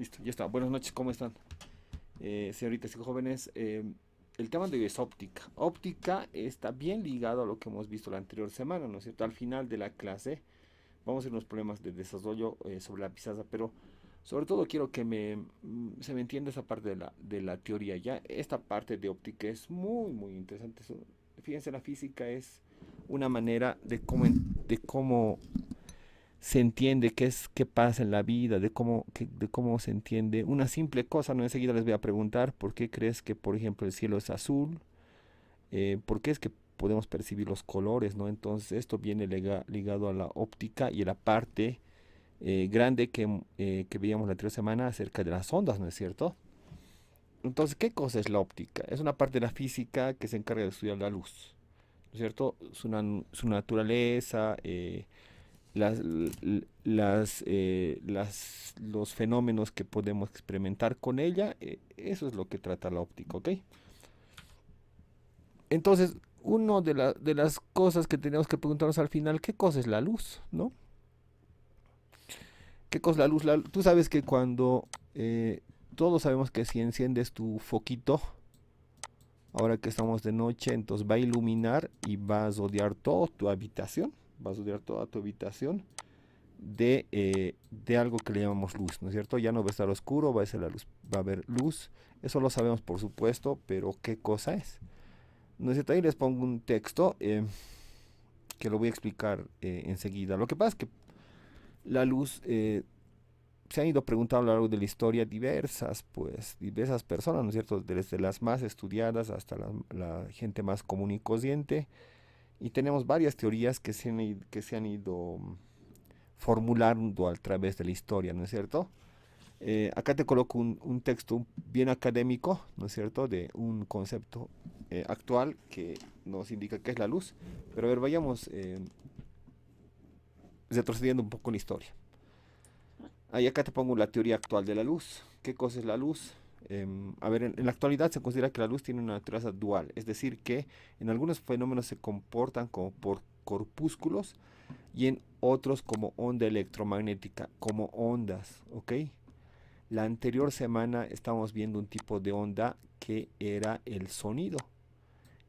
Listo, ya está. Buenas noches, ¿cómo están? Señoritas y jóvenes, el tema de hoy es óptica. Óptica está bien ligado a lo que hemos visto la anterior semana, ¿no es cierto? Al final de la clase vamos a ver unos problemas de desarrollo sobre la pizarra, pero sobre todo quiero que se me entienda esa parte de la teoría. Ya esta parte de óptica es muy interesante. Fíjense, la física es una manera de cómo se entiende qué pasa en la vida, de cómo se entiende una simple cosa, ¿no? Enseguida les voy a preguntar por qué crees que, por ejemplo, el cielo es azul, por qué es que podemos percibir los colores, ¿no? Entonces esto viene ligado a la óptica y a la parte grande que veíamos la anterior semana acerca de las ondas, ¿no es cierto? Entonces, ¿qué cosa es la óptica? Es una parte de la física que se encarga de estudiar la luz, ¿no es cierto? Su naturaleza, los fenómenos que podemos experimentar con ella, eso es lo que trata la óptica, ¿ok? Entonces, una de las cosas que tenemos que preguntarnos al final, ¿qué cosa es la luz, no? ¿Qué cosa es la luz? Tú sabes que cuando todos sabemos que si enciendes tu foquito, ahora que estamos de noche, entonces va a iluminar y va a rodear toda tu habitación, va a rodear toda tu habitación de algo que le llamamos luz, ¿no es cierto? Ya no va a estar oscuro, va a ser la luz, va a haber luz, eso lo sabemos por supuesto, pero ¿qué cosa es? ¿No es cierto? Ahí les pongo un texto que lo voy a explicar enseguida. Lo que pasa es que la luz se han ido preguntando a lo largo de la historia diversas personas, ¿no es cierto? Desde las más estudiadas hasta la gente más común y corriente. Y tenemos varias teorías que se han ido formulando a través de la historia, ¿no es cierto? Acá te coloco un texto bien académico, ¿no es cierto?, de un concepto actual que nos indica qué es la luz. Pero a ver, vayamos retrocediendo un poco en la historia. Ahí acá te pongo la teoría actual de la luz. ¿Qué cosa es la luz? A ver, en la actualidad se considera que la luz tiene una naturaleza dual, es decir, que en algunos fenómenos se comportan como por corpúsculos y en otros como onda electromagnética, como ondas, ¿ok? La anterior semana estamos viendo un tipo de onda que era el sonido.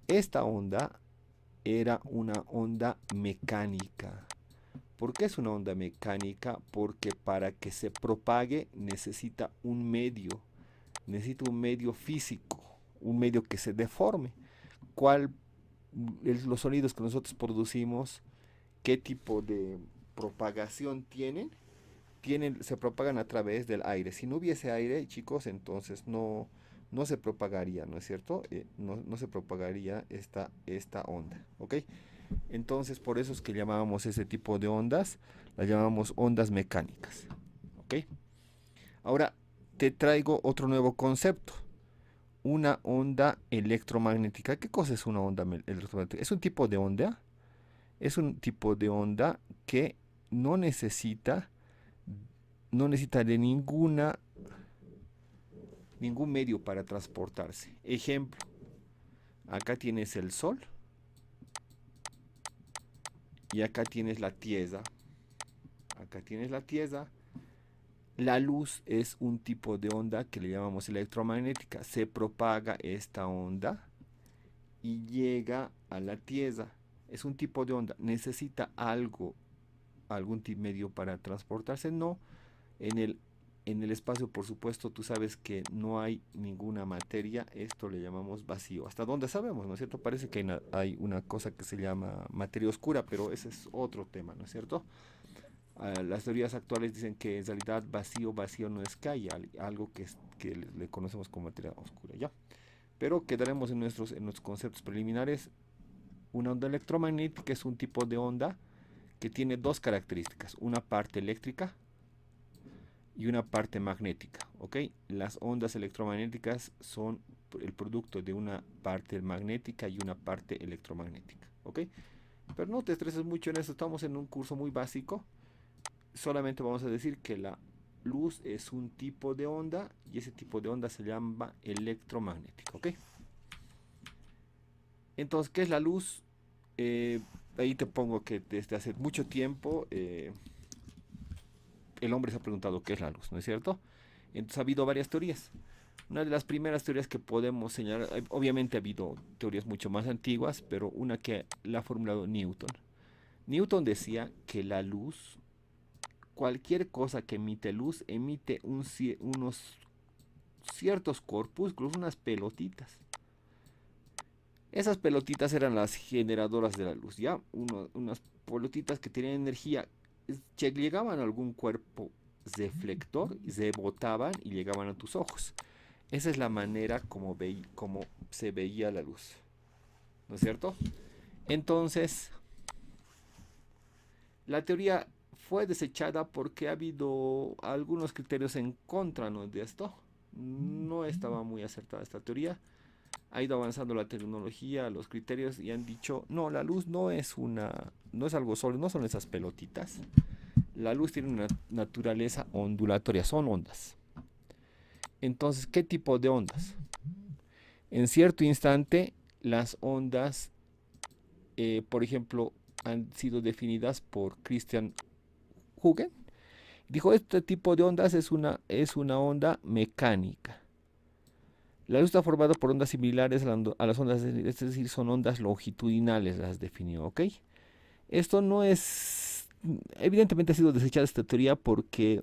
Esta onda era una onda mecánica. ¿Por qué es una onda mecánica? Porque para que se propague necesita un medio físico, un medio que se deforme. ¿Cuál los sonidos que nosotros producimos, qué tipo de propagación se propagan a través del aire. Si no hubiese aire, chicos, entonces no se propagaría, ¿no es cierto? No se propagaría esta onda, ¿ok? Entonces, por eso es que llamábamos ese tipo de ondas, las llamamos ondas mecánicas, ¿ok? Ahora, te traigo otro nuevo concepto, una onda electromagnética. ¿Qué cosa es una onda electromagnética? Es un tipo de onda que no necesita, no necesita de ningún medio para transportarse. Ejemplo, acá tienes el sol y acá tienes la tierra. Acá tienes la tierra. La luz es un tipo de onda que le llamamos electromagnética. Se propaga esta onda y llega a la tierra. Es un tipo de onda. ¿Necesita algún medio para transportarse? No. En el, en el espacio, por supuesto, tú sabes que no hay ninguna materia, esto le llamamos vacío. ¿Hasta dónde sabemos, no es cierto? Parece que hay una cosa que se llama materia oscura, pero ese es otro tema, ¿no es cierto? Las teorías actuales dicen que en realidad vacío no es que haya algo que le conocemos como materia oscura, ¿ya? Pero quedaremos en nuestros conceptos preliminares. Una onda electromagnética es un tipo de onda que tiene dos características, una parte eléctrica y una parte magnética, ¿ok? Las ondas electromagnéticas son el producto de una parte magnética y una parte electromagnética, ¿ok? Pero no te estreses mucho en eso, estamos en un curso muy básico, solamente vamos a decir que la luz es un tipo de onda y ese tipo de onda se llama electromagnética, ¿ok? Entonces, ¿qué es la luz? Eh, Ahí te pongo que desde hace mucho tiempo el hombre se ha preguntado qué es la luz, ¿no es cierto? Entonces ha habido varias teorías. Una de las primeras teorías que podemos señalar, obviamente ha habido teorías mucho más antiguas, pero una que la ha formulado Newton. Newton decía que la luz, cualquier cosa que emite luz, emite unos ciertos corpúsculos, unas pelotitas. Esas pelotitas eran las generadoras de la luz, ¿ya? Unas pelotitas que tenían energía, llegaban a algún cuerpo reflector, se botaban y llegaban a tus ojos. Esa es la manera como se veía la luz, ¿no es cierto? Entonces, la teoría fue desechada porque ha habido algunos criterios en contra, ¿no?, de esto. No estaba muy acertada esta teoría. Ha ido avanzando la tecnología, los criterios, y han dicho, no, la luz no es algo sólido, no son esas pelotitas. La luz tiene una naturaleza ondulatoria, son ondas. Entonces, ¿qué tipo de ondas? En cierto instante, las ondas, por ejemplo, han sido definidas por Christian Huygens. Dijo, este tipo de ondas es una onda mecánica. La luz está formada por ondas similares a las ondas, es decir, son ondas longitudinales, las definió, ¿ok? Esto no es, evidentemente ha sido desechada esta teoría porque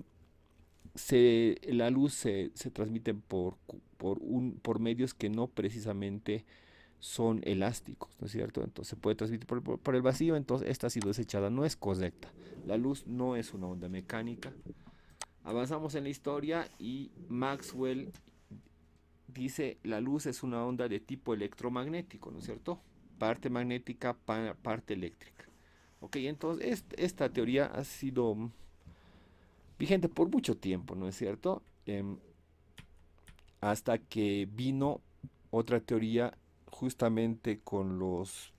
la luz se transmite por medios que no precisamente son elásticos, ¿no es cierto? Entonces se puede transmitir por el vacío, entonces esta ha sido desechada, no es correcta. La luz no es una onda mecánica. Avanzamos en la historia y Maxwell dice, la luz es una onda de tipo electromagnético, ¿no es cierto? Parte magnética, parte eléctrica. Ok, entonces esta teoría ha sido vigente por mucho tiempo, ¿no es cierto? Hasta que vino otra teoría justamente con los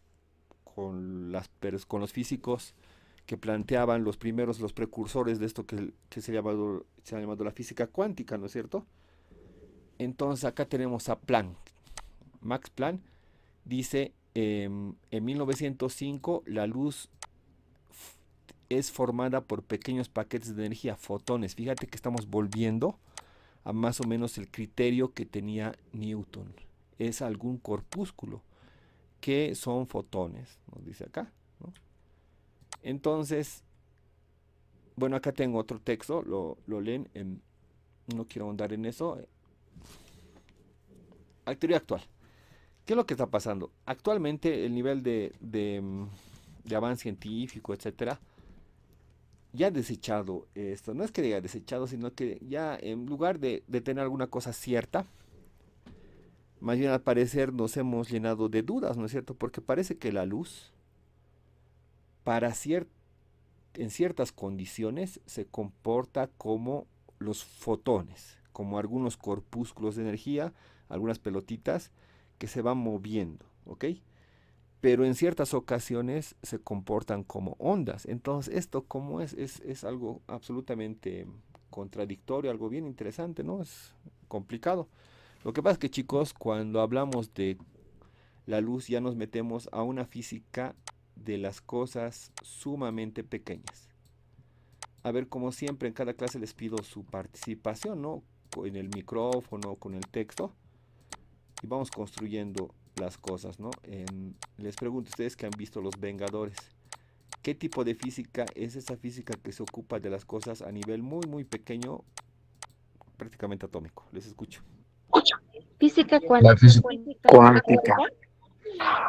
físicos que planteaban los precursores de esto que se ha llamado la física cuántica, ¿no es cierto? Entonces acá tenemos a Planck. Max Planck dice, en 1905 la luz es formada por pequeños paquetes de energía, fotones. Fíjate que estamos volviendo a más o menos el criterio que tenía Newton. Es algún corpúsculo, que son fotones, nos dice acá, ¿no? Entonces, bueno, acá tengo otro texto, lo leen, no quiero ahondar en eso. La teoría actual. ¿Qué es lo que está pasando? Actualmente el nivel de avance científico, etcétera, ya ha desechado esto. No es que diga desechado, sino que ya en lugar de tener alguna cosa cierta, más bien al parecer nos hemos llenado de dudas, ¿no es cierto? Porque parece que la luz, en ciertas condiciones, se comporta como los fotones, como algunos corpúsculos de energía, algunas pelotitas que se van moviendo, ¿ok? Pero en ciertas ocasiones se comportan como ondas. Entonces, esto como es algo absolutamente contradictorio, algo bien interesante, ¿no? Es complicado. Lo que pasa es que, chicos, cuando hablamos de la luz ya nos metemos a una física de las cosas sumamente pequeñas. A ver, como siempre, en cada clase les pido su participación, ¿no? En el micrófono, con el texto. Y vamos construyendo las cosas, ¿no? Les pregunto a ustedes que han visto Los Vengadores. ¿Qué tipo de física es esa física que se ocupa de las cosas a nivel muy, muy pequeño, prácticamente atómico? Les escucho. Física La física cuántica.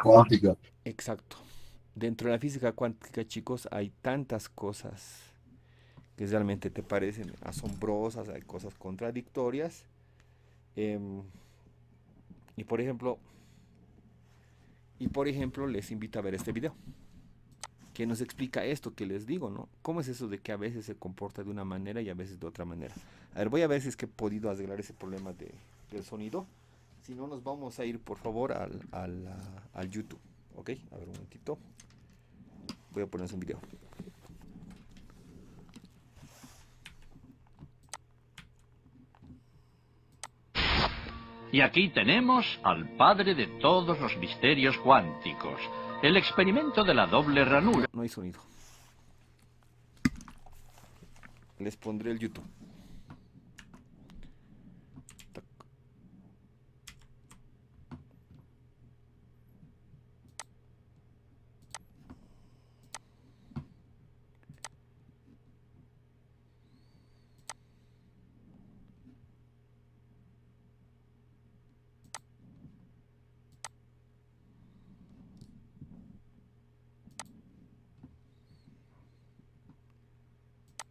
cuántica. Exacto. Dentro de la física cuántica, chicos, hay tantas cosas que realmente te parecen asombrosas, hay cosas contradictorias. Y por ejemplo, les invito a ver este video que nos explica esto que les digo, ¿no? ¿Cómo es eso de que a veces se comporta de una manera y a veces de otra manera? A ver, voy a ver si es que he podido arreglar ese problema del sonido. Si no, nos vamos a ir, por favor, al YouTube. ¿Ok? A ver, un momentito. Voy a ponerles un video. Y aquí tenemos al padre de todos los misterios cuánticos, el experimento de la doble ranura. No hay sonido. Les pondré el YouTube.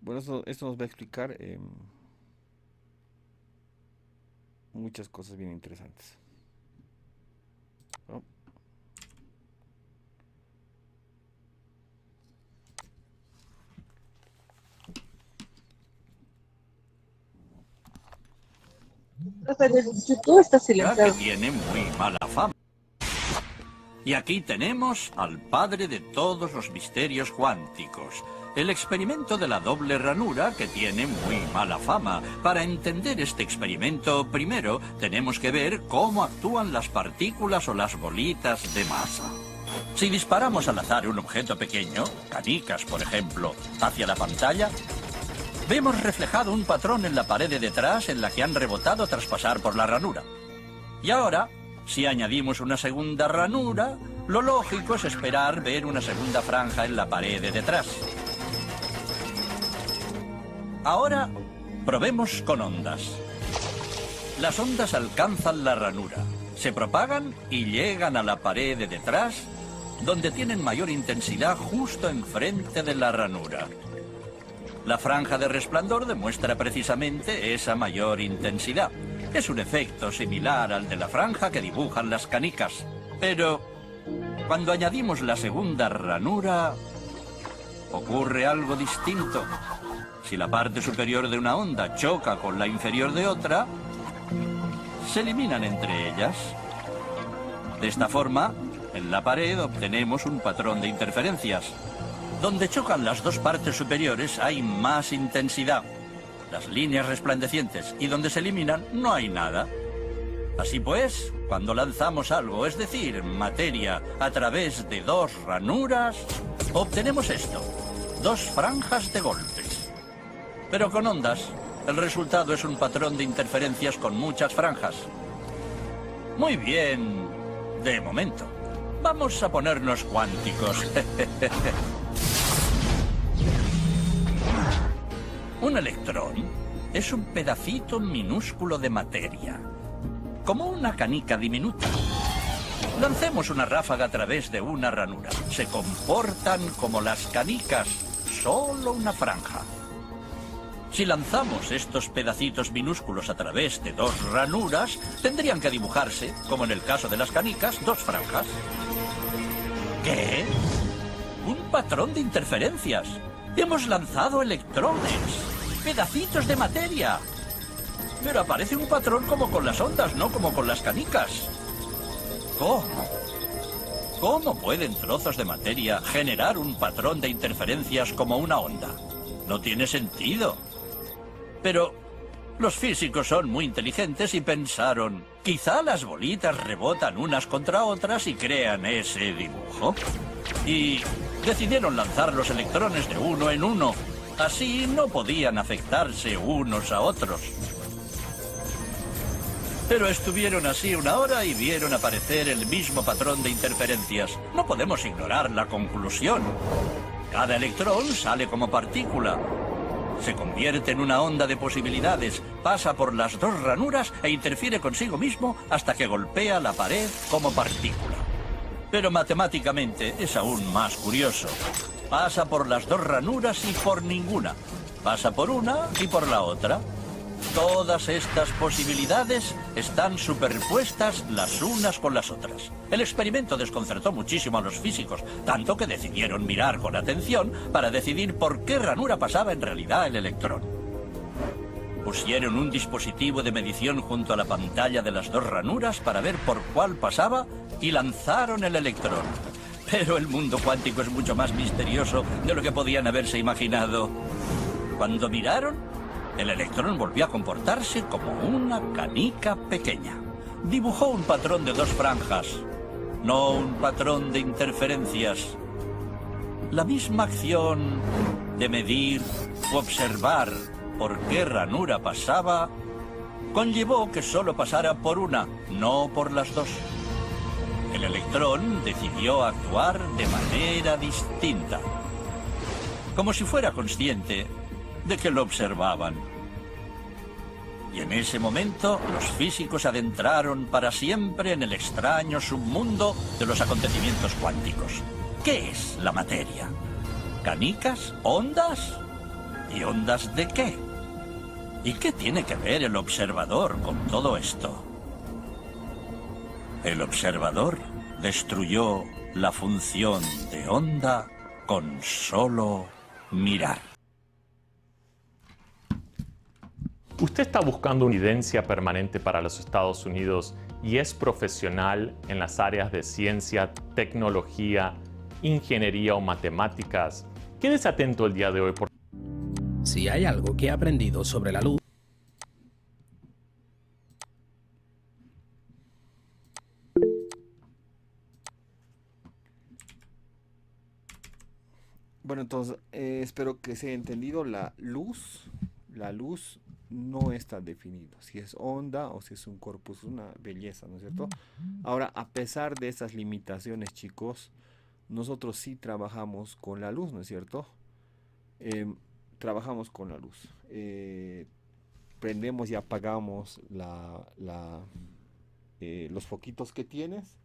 Bueno, esto nos va a explicar muchas cosas bien interesantes, ¿no? Tú estás Que silenciado. tiene muy mala fama. Y aquí tenemos al padre de todos los misterios cuánticos. El experimento de la doble ranura, que tiene muy mala fama. Para entender este experimento, primero tenemos que ver cómo actúan las partículas o las bolitas de masa. Si disparamos al azar un objeto pequeño, canicas por ejemplo, hacia la pantalla, vemos reflejado un patrón en la pared de detrás en la que han rebotado tras pasar por la ranura. Y ahora, si añadimos una segunda ranura, lo lógico es esperar ver una segunda franja en la pared de detrás. Ahora, probemos con ondas. Las ondas alcanzan la ranura, se propagan y llegan a la pared de detrás, donde tienen mayor intensidad justo enfrente de la ranura. La franja de resplandor demuestra precisamente esa mayor intensidad. Es un efecto similar al de la franja que dibujan las canicas. Pero cuando añadimos la segunda ranura, ocurre algo distinto. Si la parte superior de una onda choca con la inferior de otra, se eliminan entre ellas. De esta forma, en la pared obtenemos un patrón de interferencias. Donde chocan las dos partes superiores hay más intensidad, las líneas resplandecientes, y donde se eliminan no hay nada. Así pues, cuando lanzamos algo, es decir, materia, a través de dos ranuras, obtenemos esto, dos franjas de golpes. Pero con ondas, el resultado es un patrón de interferencias con muchas franjas. Muy bien, de momento. Vamos a ponernos cuánticos. Un electrón es un pedacito minúsculo de materia, como una canica diminuta. Lancemos una ráfaga a través de una ranura. Se comportan como las canicas, solo una franja. Si lanzamos estos pedacitos minúsculos a través de dos ranuras, tendrían que dibujarse, como en el caso de las canicas, dos franjas. ¿Qué? Un patrón de interferencias. Hemos lanzado electrones, pedacitos de materia. Pero aparece un patrón como con las ondas, no como con las canicas. ¿Cómo? ¿Cómo pueden trozos de materia generar un patrón de interferencias como una onda? No tiene sentido. Pero los físicos son muy inteligentes y pensaron, quizá las bolitas rebotan unas contra otras y crean ese dibujo. Y decidieron lanzar los electrones de uno en uno. Así no podían afectarse unos a otros. Pero estuvieron así una hora y vieron aparecer el mismo patrón de interferencias. No podemos ignorar la conclusión. Cada electrón sale como partícula. Se convierte en una onda de posibilidades, pasa por las dos ranuras e interfiere consigo mismo hasta que golpea la pared como partícula. Pero matemáticamente es aún más curioso. Pasa por las dos ranuras y por ninguna. Pasa por una y por la otra. Todas estas posibilidades están superpuestas las unas con las otras. El experimento desconcertó muchísimo a los físicos, tanto que decidieron mirar con atención para decidir por qué ranura pasaba en realidad el electrón. Pusieron un dispositivo de medición junto a la pantalla de las dos ranuras para ver por cuál pasaba y lanzaron el electrón. Pero el mundo cuántico es mucho más misterioso de lo que podían haberse imaginado. Cuando miraron, el electrón volvió a comportarse como una canica pequeña. Dibujó un patrón de dos franjas, no un patrón de interferencias. La misma acción de medir u observar por qué ranura pasaba conllevó que solo pasara por una, no por las dos. El electrón decidió actuar de manera distinta, como si fuera consciente de que lo observaban. Y en ese momento, los físicos adentraron para siempre en el extraño submundo de los acontecimientos cuánticos. ¿Qué es la materia? ¿Canicas? ¿Ondas? ¿Y ondas de qué? ¿Y qué tiene que ver el observador con todo esto? El observador destruyó la función de onda con solo mirar. Usted está buscando una evidencia permanente para los Estados Unidos y es profesional en las áreas de ciencia, tecnología, ingeniería o matemáticas. Quédese atento el día de hoy. Si hay algo que he aprendido sobre la luz. Bueno, entonces espero que se haya entendido. La luz no está definido. Si es onda o si es un corpus, es una belleza, ¿no es cierto? Ahora, a pesar de estas limitaciones, chicos, nosotros sí trabajamos con la luz, ¿no es cierto? Trabajamos con la luz. Prendemos y apagamos los foquitos que tienes.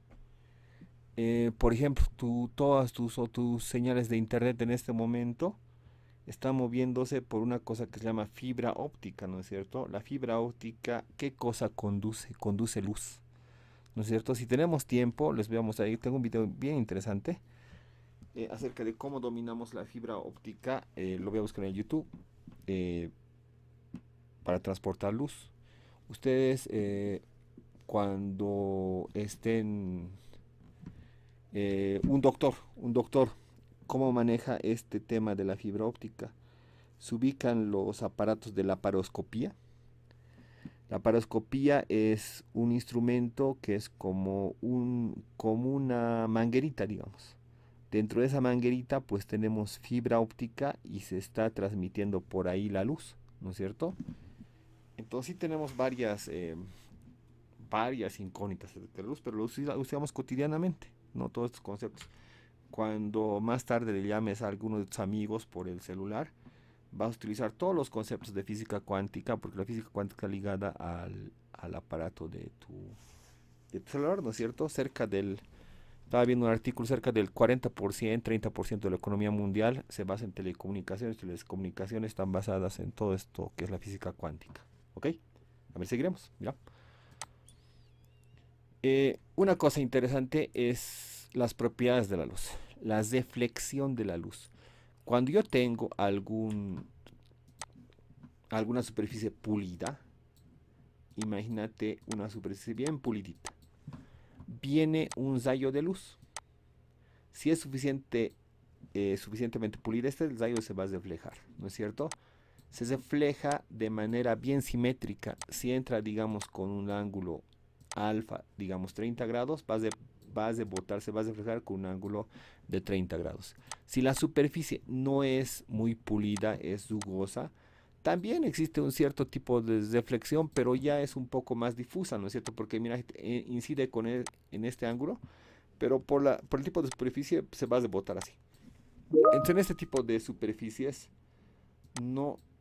Por ejemplo, todas tus señales de internet en este momento están moviéndose por una cosa que se llama fibra óptica, ¿no es cierto? La fibra óptica, ¿qué cosa conduce? Conduce luz, ¿no es cierto? Si tenemos tiempo, les voy a mostrar, tengo un video bien interesante acerca de cómo dominamos la fibra óptica. Lo voy a buscar en YouTube para transportar luz. Ustedes cuando estén un doctor, ¿cómo maneja este tema de la fibra óptica? Se ubican los aparatos de la paroscopía. La paroscopía es un instrumento que es como una manguerita, digamos. Dentro de esa manguerita pues tenemos fibra óptica y se está transmitiendo por ahí la luz, ¿no es cierto? Entonces sí tenemos varias incógnitas de la luz, pero lo usamos cotidianamente, ¿no? Todos estos conceptos. Cuando más tarde le llames a alguno de tus amigos por el celular, vas a utilizar todos los conceptos de física cuántica, porque la física cuántica está ligada al aparato de tu celular, ¿no es cierto? Estaba viendo un artículo, cerca del 40%, 30% de la economía mundial se basa en telecomunicaciones, y las comunicaciones están basadas en todo esto que es la física cuántica, ¿ok? A ver, seguiremos, mira. Una cosa interesante es las propiedades de la luz, la deflexión de la luz. Cuando yo tengo alguna superficie pulida, imagínate una superficie bien pulidita, viene un rayo de luz. Si es suficientemente pulida, el rayo se va a reflejar, ¿no es cierto? Se refleja de manera bien simétrica. Si entra, digamos, con un ángulo alfa, digamos 30 grados, se va a reflejar con un ángulo de 30 grados. Si la superficie no es muy pulida, es rugosa, también existe un cierto tipo de reflexión, pero ya es un poco más difusa, ¿no es cierto? Porque mira, incide en este ángulo, pero por el tipo de superficie se va a rebotar así. Entonces, en este tipo de superficies,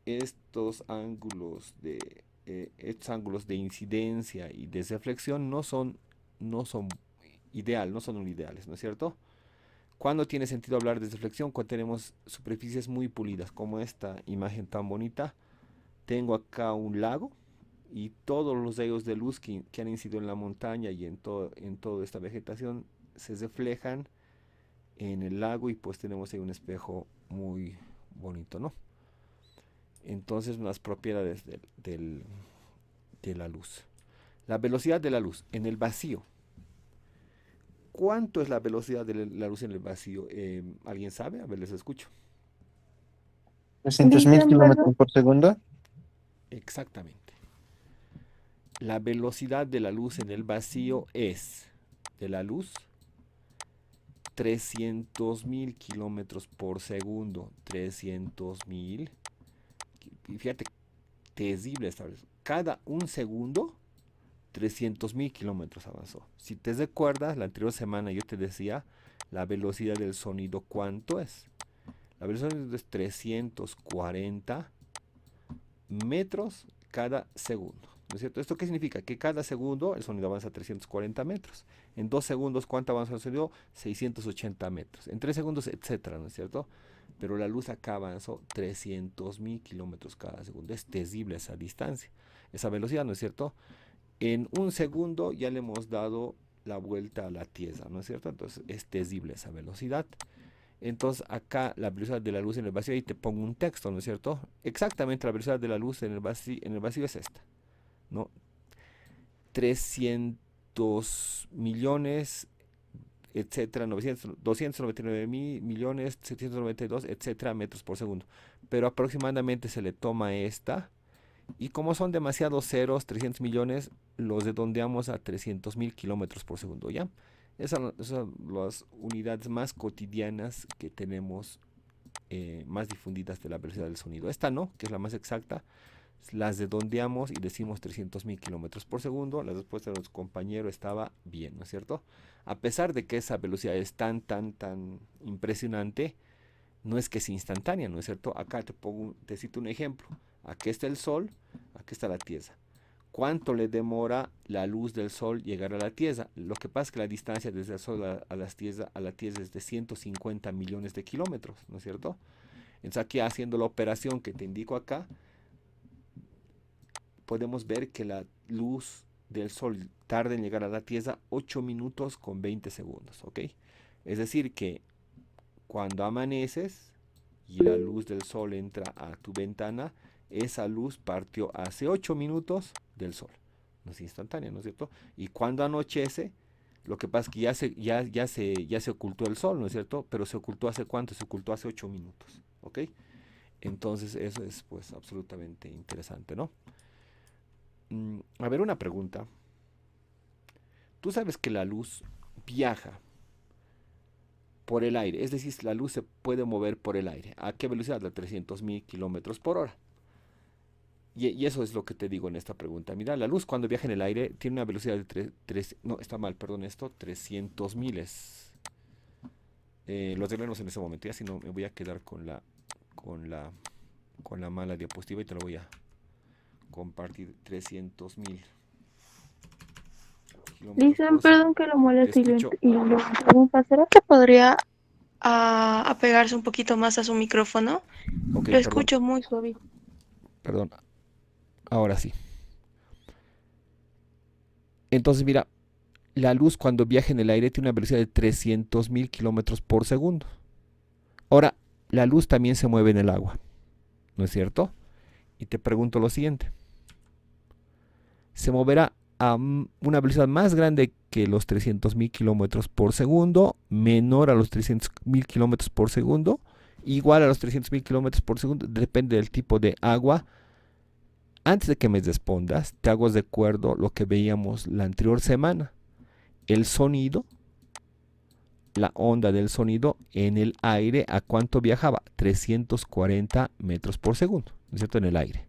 estos ángulos de incidencia y de reflexión no son ideales, ¿no es cierto? ¿Cuándo tiene sentido hablar de reflexión? Cuando tenemos superficies muy pulidas, como esta imagen tan bonita. Tengo acá un lago y todos los rayos de luz que han incidido en la montaña y en toda esta vegetación se reflejan en el lago, y pues tenemos ahí un espejo muy bonito, ¿no? Entonces, las propiedades de la luz. La velocidad de la luz en el vacío. ¿Cuánto es la velocidad de la luz en el vacío? ¿Alguien sabe? A ver, les escucho. 300.000 kilómetros por segundo. Exactamente. La velocidad de la luz en el vacío es, de la luz, 300.000 kilómetros por segundo. 300.000. Y fíjate, terrible esta vez. Cada un segundo, 300.000 kilómetros avanzó. Si te recuerdas, la anterior semana yo te decía la velocidad del sonido, ¿cuánto es? La velocidad del sonido es 340 metros cada segundo, ¿no es cierto? ¿Esto qué significa? Que cada segundo el sonido avanza 340 metros. En 2 segundos, ¿cuánto avanza el sonido? 680 metros. En 3 segundos, etcétera, ¿no es cierto? pero la luz acá avanzó 300.000 kilómetros cada segundo. Es terrible esa distancia, esa velocidad, ¿no es cierto? En un segundo ya le hemos dado la vuelta a la Tierra, ¿no es cierto? Entonces es terrible esa velocidad. Entonces acá la velocidad de la luz en el vacío, y te pongo un texto, ¿no es cierto? Exactamente la velocidad de la luz en el vacío es esta, ¿no? 300 millones, etcétera, 299 mil millones, 792, etcétera, metros por segundo. Pero aproximadamente se le toma esta, y como son demasiados ceros, 300 millones, los redondeamos a 300.000 kilómetros por segundo, ¿ya? Esas son las unidades más cotidianas que tenemos, más difundidas de la velocidad del sonido. Esta no, que es la más exacta, las redondeamos y decimos 300.000 kilómetros por segundo. La respuesta de nuestro compañero estaba bien, ¿no es cierto? A pesar de que esa velocidad es tan impresionante, no es que es instantánea, ¿no es cierto? Acá te cito un ejemplo. Aquí está el Sol, aquí está la Tierra. ¿Cuánto le demora la luz del Sol llegar a la Tierra? Lo que pasa es que la distancia desde el Sol a la Tierra es de 150 millones de kilómetros, ¿no es cierto? Entonces aquí, haciendo la operación que te indico acá, podemos ver que la luz del Sol tarda en llegar a la Tierra 8 minutos con 20 segundos, ¿ok? Es decir que cuando amaneces y la luz del Sol entra a tu ventana, esa luz partió hace 8 minutos del Sol. No es instantánea, ¿no es cierto? Y cuando anochece, lo que pasa es que ya se ocultó el Sol, ¿no es cierto? Pero se ocultó ¿hace cuánto? Se ocultó hace 8 minutos, ¿ok? Entonces eso es pues absolutamente interesante, ¿no? A ver, una pregunta. Tú sabes que la luz viaja por el aire, es decir, la luz se puede mover por el aire. ¿A qué velocidad? A 300.000 kilómetros por hora. Y eso es lo que te digo en esta pregunta. Mira, la luz cuando viaja en el aire tiene una velocidad de 300.000 es... lo arreglamos en ese momento, ya si no me voy a quedar con la mala diapositiva y te lo voy a compartir. 300.000 Dicen, perdón que lo moleste Te y escucho. lo interrumpa. ¿Será que podría apegarse un poquito más a su micrófono? Ok, Lo perdón, escucho muy suave. perdón. Ahora sí. Entonces, mira, la luz cuando viaja en el aire tiene una velocidad de 300.000 kilómetros por segundo. Ahora, la luz también se mueve en el agua, ¿no es cierto? Y te pregunto lo siguiente. ¿Se moverá a una velocidad más grande que los 300.000 kilómetros por segundo, menor a los 300.000 kilómetros por segundo, igual a los 300.000 kilómetros por segundo? Depende del tipo de agua. Antes de que me respondas, te hago de acuerdo lo que veíamos la anterior semana. El sonido, la onda del sonido en el aire, ¿a cuánto viajaba? 340 metros por segundo, ¿no es cierto? En el aire.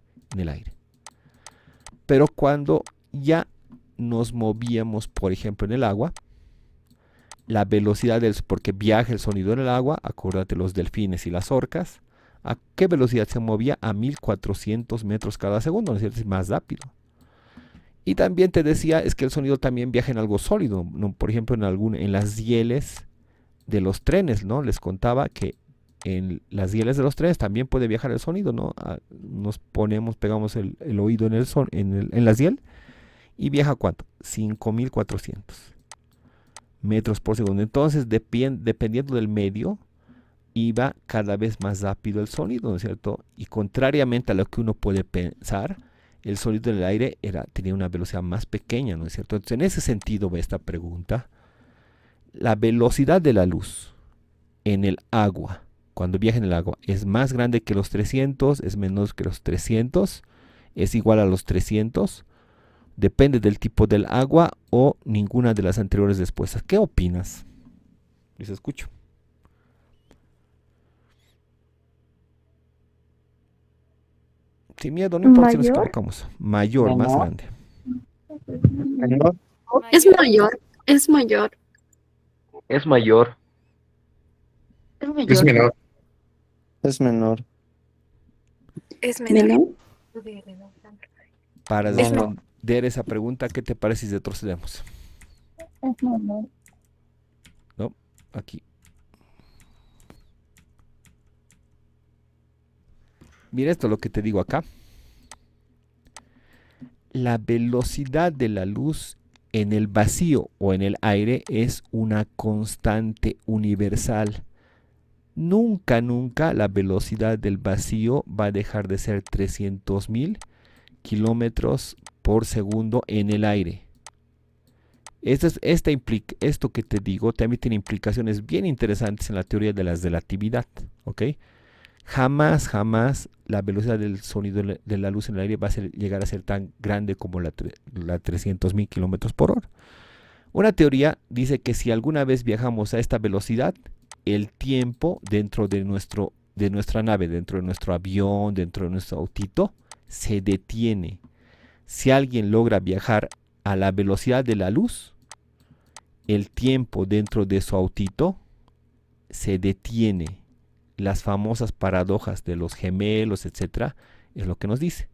Pero cuando ya nos movíamos, por ejemplo, en el agua, la velocidad porque viaja el sonido en el agua, acuérdate los delfines y las orcas, ¿a qué velocidad se movía? A 1400 metros cada segundo, ¿no es cierto? Es más rápido. Y también te decía, es que el sonido también viaja en algo sólido, ¿no? Por ejemplo, en las rieles de los trenes, ¿no? Les contaba que en las rieles de los trenes también puede viajar el sonido, ¿no? Pegamos el oído en la riel y viaja ¿cuánto? 5400 metros por segundo. Entonces, dependiendo del medio, iba cada vez más rápido el sonido, ¿no es cierto? Y contrariamente a lo que uno puede pensar, el sonido en el aire tenía una velocidad más pequeña, ¿no es cierto? Entonces, en ese sentido va esta pregunta. La velocidad de la luz en el agua, cuando viaja en el agua, ¿es más grande que los 300? ¿Es menor que los 300? ¿Es igual a los 300? ¿Depende del tipo del agua o ninguna de las anteriores respuestas? ¿Qué opinas? Les escucho. Sin miedo, no importa si nos equivocamos. Mayor, más grande. Menor. Es mayor. Es mayor. Es menor. Es menor. Es menor. Para Menor. responder esa pregunta, ¿qué te parece si retrocedemos? Es menor. No, aquí. Mira esto lo que te digo acá. La velocidad de la luz en el vacío o en el aire es una constante universal. Nunca, nunca la velocidad del vacío va a dejar de ser 300.000 kilómetros por segundo en el aire. Esto que te digo también tiene implicaciones bien interesantes en la teoría de la relatividad. ¿Ok? Jamás, jamás la velocidad del sonido de la luz en el aire va a llegar a ser tan grande como la 300.000 kilómetros por hora. Una teoría dice que si alguna vez viajamos a esta velocidad, el tiempo dentro de nuestra nave, dentro de nuestro avión, dentro de nuestro autito, se detiene. Si alguien logra viajar a la velocidad de la luz, el tiempo dentro de su autito se detiene. Las famosas paradojas de los gemelos, etcétera, es lo que nos dice.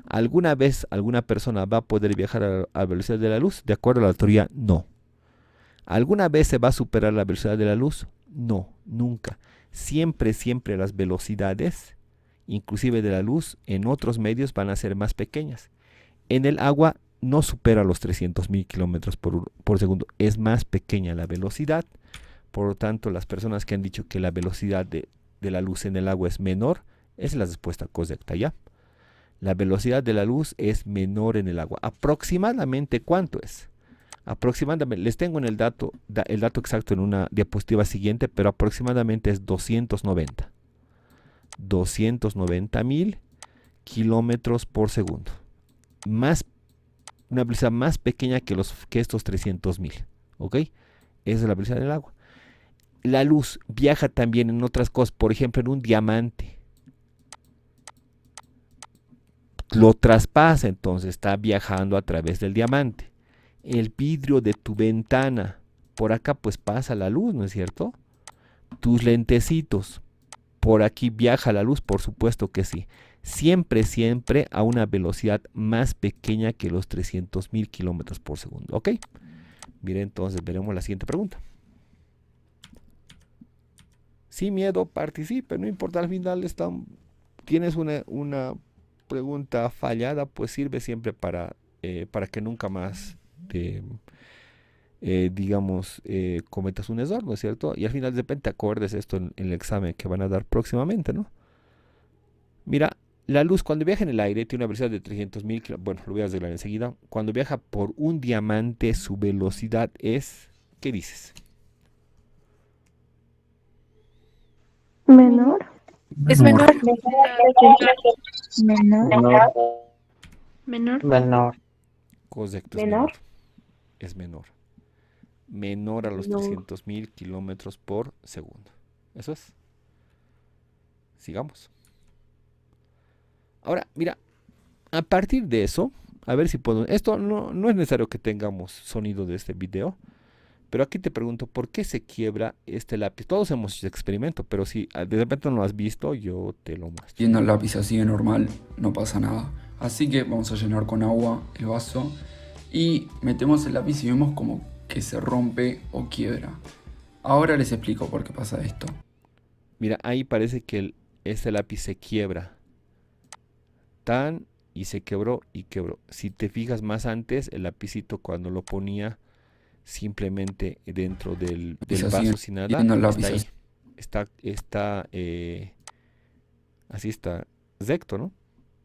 ¿Alguna vez alguna persona va a poder viajar a la velocidad de la luz? De acuerdo a la teoría, no. ¿Alguna vez se va a superar la velocidad de la luz? No, nunca. Siempre, siempre las velocidades, inclusive de la luz, en otros medios van a ser más pequeñas. En el agua no supera los 300.000 kilómetros por segundo. Es más pequeña la velocidad. Por lo tanto, las personas que han dicho que la velocidad de la luz en el agua es menor, es la respuesta correcta, ¿ya? La velocidad de la luz es menor en el agua. ¿Aproximadamente cuánto es? Aproximadamente, les tengo en el dato exacto en una diapositiva siguiente, pero aproximadamente es 290.000 kilómetros por segundo. Una velocidad más pequeña que estos 300.000, ¿ok? Esa es la velocidad del agua. La luz viaja también en otras cosas, por ejemplo en un diamante. Lo traspasa, entonces está viajando a través del diamante. El vidrio de tu ventana, por acá pues pasa la luz, ¿no es cierto? Tus lentecitos, por aquí viaja la luz, por supuesto que sí. Siempre, siempre a una velocidad más pequeña que los 300.000 kilómetros por segundo, ¿ok? Mire, entonces veremos la siguiente pregunta. Sin miedo, participe, no importa, al final tienes una pregunta fallada, pues sirve siempre para que nunca más cometas un error, ¿no es cierto? Y al final de repente acuerdes esto en el examen que van a dar próximamente, ¿no? Mira, la luz cuando viaja en el aire tiene una velocidad de 300.000 kilómetros, bueno, lo voy a arreglar enseguida. Cuando viaja por un diamante, su velocidad es, ¿qué dices? Menor. Es menor. Menor. Menor. Menor. Menor. Correcto, es Menor. menor. Es menor. Menor a los Menor. 300.000 kilómetros por segundo. Eso es. Sigamos. Ahora, mira, a partir de eso, a ver si puedo. Esto no es necesario que tengamos sonido de este video. Pero aquí te pregunto, ¿por qué se quiebra este lápiz? Todos hemos hecho experimento, pero si de repente no lo has visto, yo te lo muestro. Viendo el lápiz así de normal, no pasa nada. Así que vamos a llenar con agua el vaso y metemos el lápiz y vemos como que se rompe o quiebra. Ahora les explico por qué pasa esto. Mira, ahí parece que este lápiz se quiebra. Y se quebró y quebró. Si te fijas más antes, el lapicito cuando lo ponía simplemente dentro del vaso sin nada, está ahí. Así está recto, ¿no?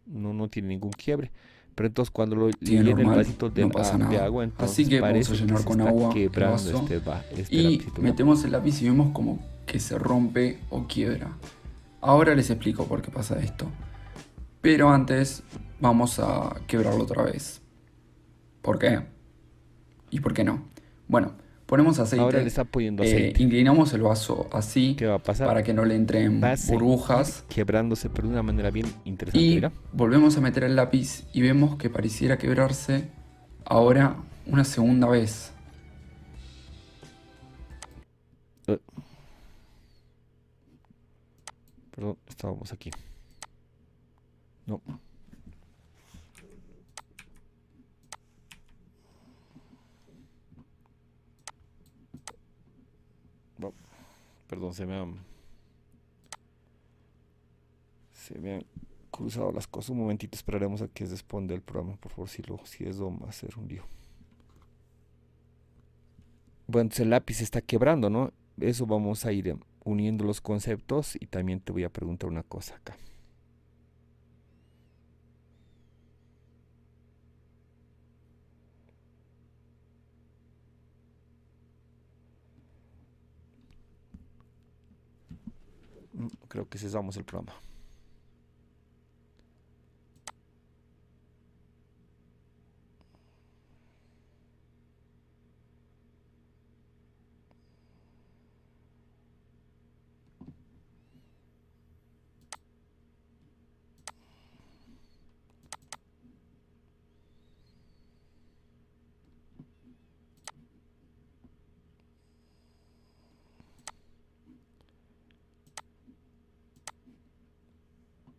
No tiene ningún quiebre. Pero entonces cuando lo llena el vasito de agua, entonces así que vamos a parece llenar que con se está agua el quebrando vaso este y lapicito, ¿no? metemos el lápiz y vemos como que se rompe o quiebra. Ahora les explico por qué pasa esto. Pero antes vamos a quebrarlo otra vez. ¿Por qué? ¿Y por qué no? Bueno, ponemos aceite. Ahora le está poniendo aceite. Inclinamos el vaso así. ¿Qué va a pasar? Para que no le entren burbujas. Quebrándose, pero de una manera bien interesante. Y Mira. volvemos a meter el lápiz y vemos que pareciera quebrarse ahora una segunda vez. Perdón, estábamos aquí. No. Perdón, se me han cruzado las cosas. Un momentito, esperaremos a que responda el programa, por favor, si eso va a ser un lío. Bueno, entonces el lápiz se está quebrando, ¿no? Eso vamos a ir uniendo los conceptos y también te voy a preguntar una cosa acá. Creo que cesamos el programa.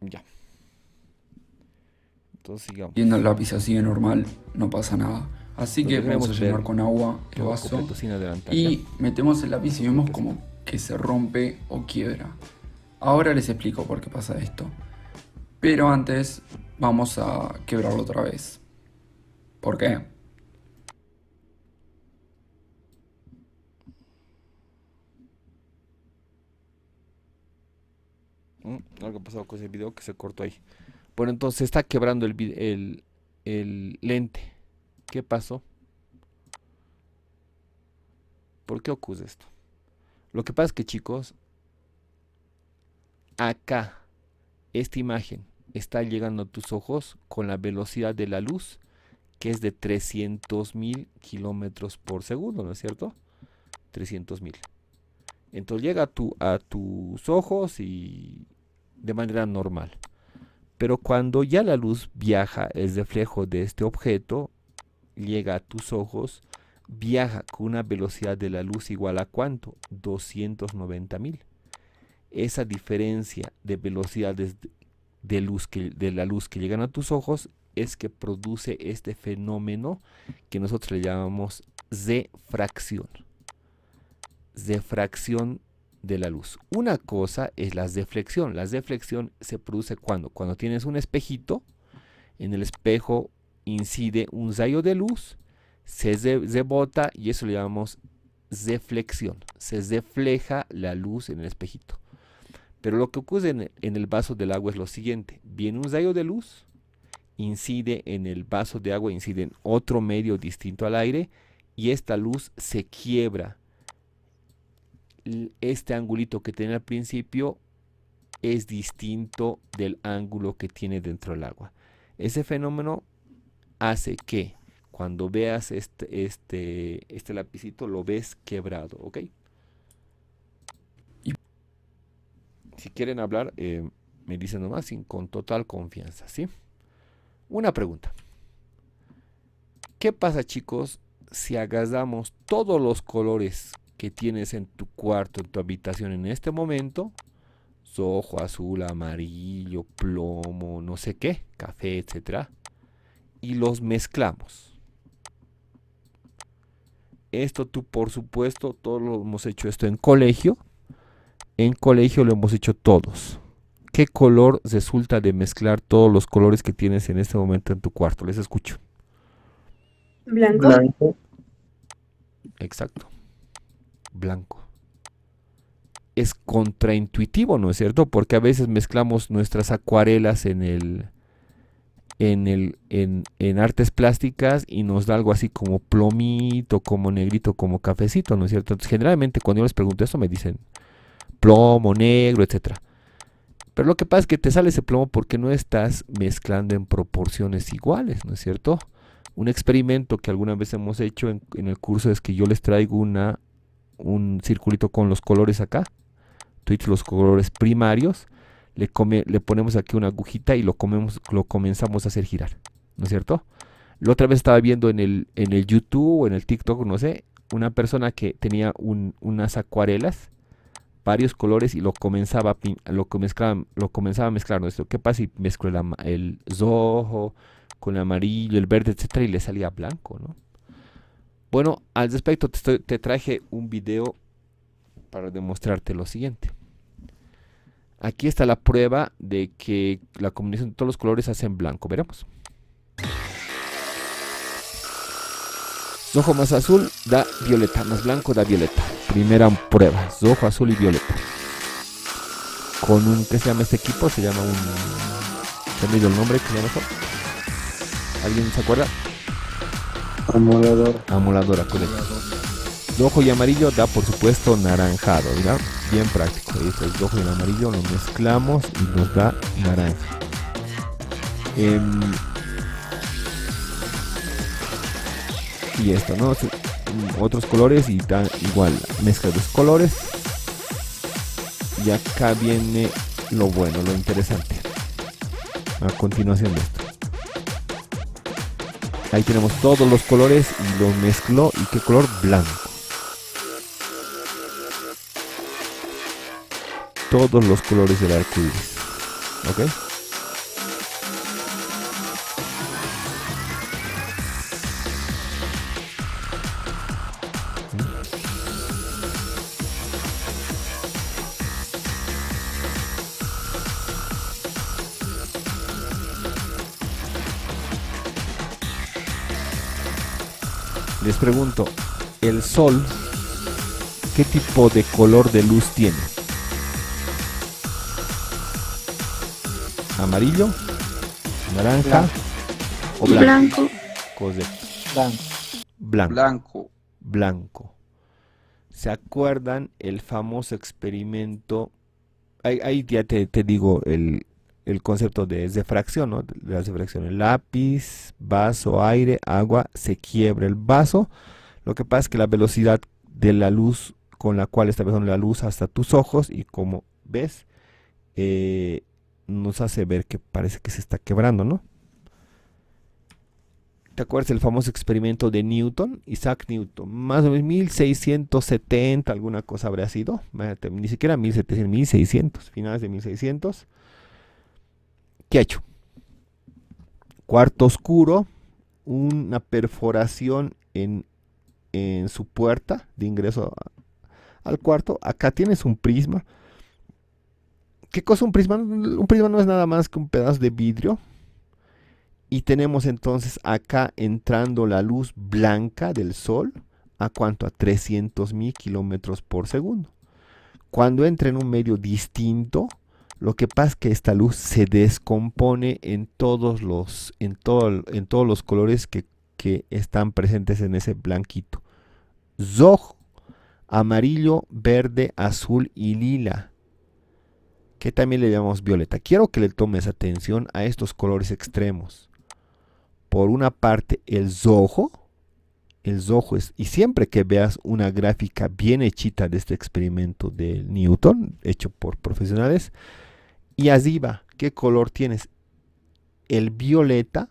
Ya. Entonces sigamos. Viendo el lápiz así de normal, no pasa nada. Así Lo que que vamos a queremos llenar ver con agua el todo vaso completo sin adelantar. y metemos el lápiz y vemos como que se rompe o quiebra. Ahora les explico por qué pasa esto. Pero antes vamos a quebrarlo otra vez. ¿Por qué? Algo ha pasado con ese video que se cortó ahí. Bueno, entonces está quebrando el lente. ¿Qué pasó? ¿Por qué ocurre esto? Lo que pasa es que, chicos, acá esta imagen está llegando a tus ojos con la velocidad de la luz, que es de 300.000 kilómetros por segundo, ¿no es cierto? 300.000. Entonces llega a tus ojos y de manera normal. Pero cuando ya la luz viaja, el reflejo de este objeto llega a tus ojos, viaja con una velocidad de la luz igual a ¿cuánto? 290.000. Esa diferencia de velocidades de la luz que llegan a tus ojos es que produce este fenómeno que nosotros le llamamos refracción. Refracción de la luz. Una cosa es la reflexión. La reflexión se produce cuando tienes un espejito, en el espejo incide un rayo de luz, se rebota y eso le llamamos reflexión. Se refleja la luz en el espejito. Pero lo que ocurre en el vaso del agua es lo siguiente. Viene un rayo de luz, incide en el vaso de agua, incide en otro medio distinto al aire y esta luz se quiebra. Este angulito que tiene al principio es distinto del ángulo que tiene dentro del agua. Ese fenómeno hace que cuando veas este lapicito lo ves quebrado, ¿ok? Si quieren hablar, me dicen nomás con total confianza, ¿sí? Una pregunta. ¿Qué pasa, chicos, si agarramos todos los colores que tienes en tu cuarto, en tu habitación en este momento, rojo, azul, amarillo, plomo, no sé qué, café, etcétera, y los mezclamos? Esto tú, por supuesto, todos lo hemos hecho esto en colegio. En colegio lo hemos hecho todos. ¿Qué color resulta de mezclar todos los colores que tienes en este momento en tu cuarto? Les escucho. Blanco. Exacto. Blanco. Es contraintuitivo, ¿no es cierto? Porque a veces mezclamos nuestras acuarelas en artes plásticas y nos da algo así como plomito, como negrito, como cafecito, ¿no es cierto? Entonces, generalmente cuando yo les pregunto esto me dicen plomo, negro, etcétera. Pero lo que pasa es que te sale ese plomo porque no estás mezclando en proporciones iguales, ¿no es cierto? Un experimento que alguna vez hemos hecho en el curso es que yo les traigo un circulito con los colores acá, los colores primarios, le ponemos aquí una agujita y lo comenzamos a hacer girar, ¿no es cierto? La otra vez estaba viendo en el YouTube o en el TikTok, no sé, una persona que tenía unas acuarelas, varios colores y lo comenzaba a mezclar, ¿no? ¿Qué pasa si mezclo el rojo con el amarillo, el verde, etcétera, y le salía blanco, ¿no? Bueno, al respecto te traje un video para demostrarte lo siguiente. Aquí está la prueba de que la combinación de todos los colores hacen blanco. Veremos. Rojo más azul da violeta, más blanco da violeta. Primera prueba, rojo, azul y violeta. Con un, ¿qué se llama este equipo? Se llama un... ¿Se me dio el nombre? ¿Qué se llama eso? ¿Alguien se acuerda? Amolador. Amoladora, correcto. Rojo y amarillo da, por supuesto, naranjado, ¿verdad? Bien práctico. Este es rojo y el amarillo, lo mezclamos y nos da naranja. Y esto, ¿no? Otros colores y da igual, mezcla de los colores. Y acá viene lo bueno, lo interesante. A continuación de esto. Ahí tenemos todos los colores y los mezcló. ¿Y qué color? Blanco. Todos los colores del arco iris. ¿Ok? Les pregunto, ¿el sol qué tipo de color de luz tiene? ¿Amarillo? ¿Naranja? ¿O blanco? Blanco. Correcto. Blanco. Blanco. Blanco. Blanco. ¿Se acuerdan el famoso experimento? Ahí ya te digo el concepto de refracción, ¿no? De la refracción. El lápiz, vaso, aire, agua, se quiebra el vaso. Lo que pasa es que la velocidad de la luz con la cual está pasando la luz hasta tus ojos, y como ves, nos hace ver que parece que se está quebrando, ¿no? ¿Te acuerdas del famoso experimento de Newton? Isaac Newton, más o menos 1670, alguna cosa habría sido, ni siquiera 1700, 1600, finales de 1600. ¿Qué ha hecho? Cuarto oscuro, una perforación en su puerta de ingreso al cuarto. Acá tienes un prisma. ¿Qué cosa un prisma? Un prisma no es nada más que un pedazo de vidrio. Y tenemos entonces acá entrando la luz blanca del sol. ¿A cuánto? A 300.000 kilómetros por segundo. Cuando entra en un medio distinto, lo que pasa es que esta luz se descompone en todos los colores que están presentes en ese blanquito. Rojo, amarillo, verde, azul y lila, que también le llamamos violeta. Quiero que le tomes atención a estos colores extremos. Por una parte, el rojo es, y siempre que veas una gráfica bien hechita de este experimento de Newton, hecho por profesionales, y arriba, ¿qué color tienes? El violeta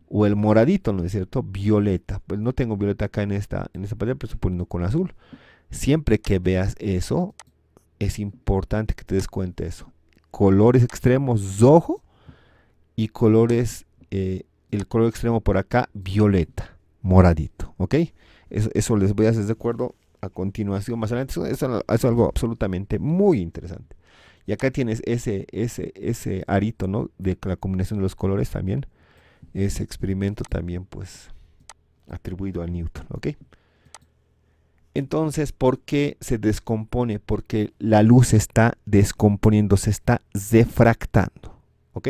o el moradito, ¿no es cierto? Violeta. Pues no tengo violeta acá en esta pantalla, pero estoy poniendo con azul. Siempre que veas eso, es importante que te des cuenta de eso. Colores extremos, rojo, y colores, el color extremo por acá, violeta, moradito, ¿ok? Eso les voy a hacer de acuerdo a continuación, más adelante. Eso es algo absolutamente muy interesante. Y acá tienes ese arito, ¿no? De la combinación de los colores también. Ese experimento también, pues, atribuido a Newton, ¿ok? Entonces, ¿por qué se descompone? Porque la luz se está descomponiendo, se está refractando, ¿ok?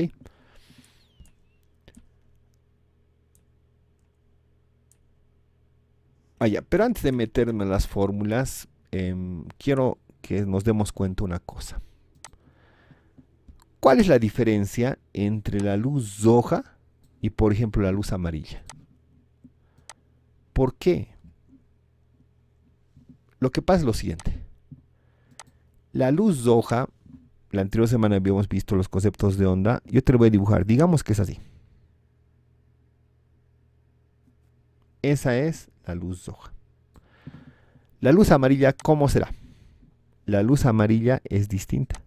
Pero antes de meterme en las fórmulas, quiero que nos demos cuenta una cosa. ¿Cuál es la diferencia entre la luz roja y, por ejemplo, la luz amarilla? ¿Por qué? Lo que pasa es lo siguiente. La luz roja, la anterior semana habíamos visto los conceptos de onda. Yo te lo voy a dibujar. Digamos que es así. Esa es la luz roja. La luz amarilla, ¿cómo será? La luz amarilla es distinta.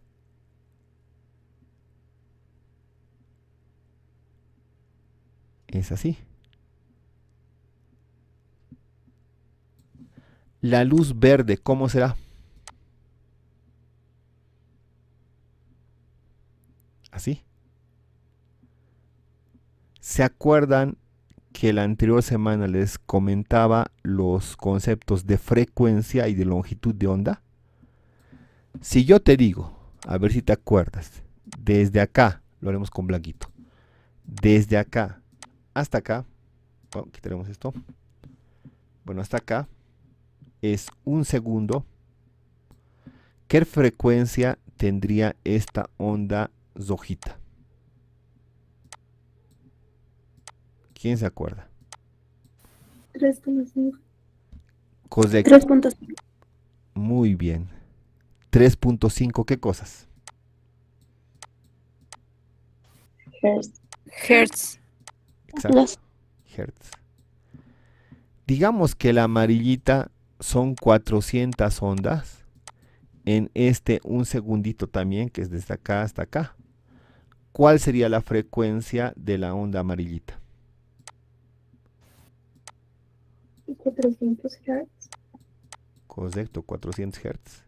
Es así. La luz verde, ¿cómo será? Así. ¿Se acuerdan que la anterior semana les comentaba los conceptos de frecuencia y de longitud de onda? Si yo te digo, a ver si te acuerdas, desde acá, lo haremos con blanquito, desde acá hasta acá, bueno, quitaremos esto, bueno, hasta acá, es 1 segundo. ¿Qué frecuencia tendría esta onda rojita? ¿Quién se acuerda? 3.5. Correcto. 3.5. Muy bien. 3.5, ¿qué cosas? Hertz. Exacto. Hertz. Digamos que la amarillita son 400 ondas. En este 1 segundito también, que es desde acá hasta acá. ¿Cuál sería la frecuencia de la onda amarillita? 400 Hz. Correcto, 400 Hz.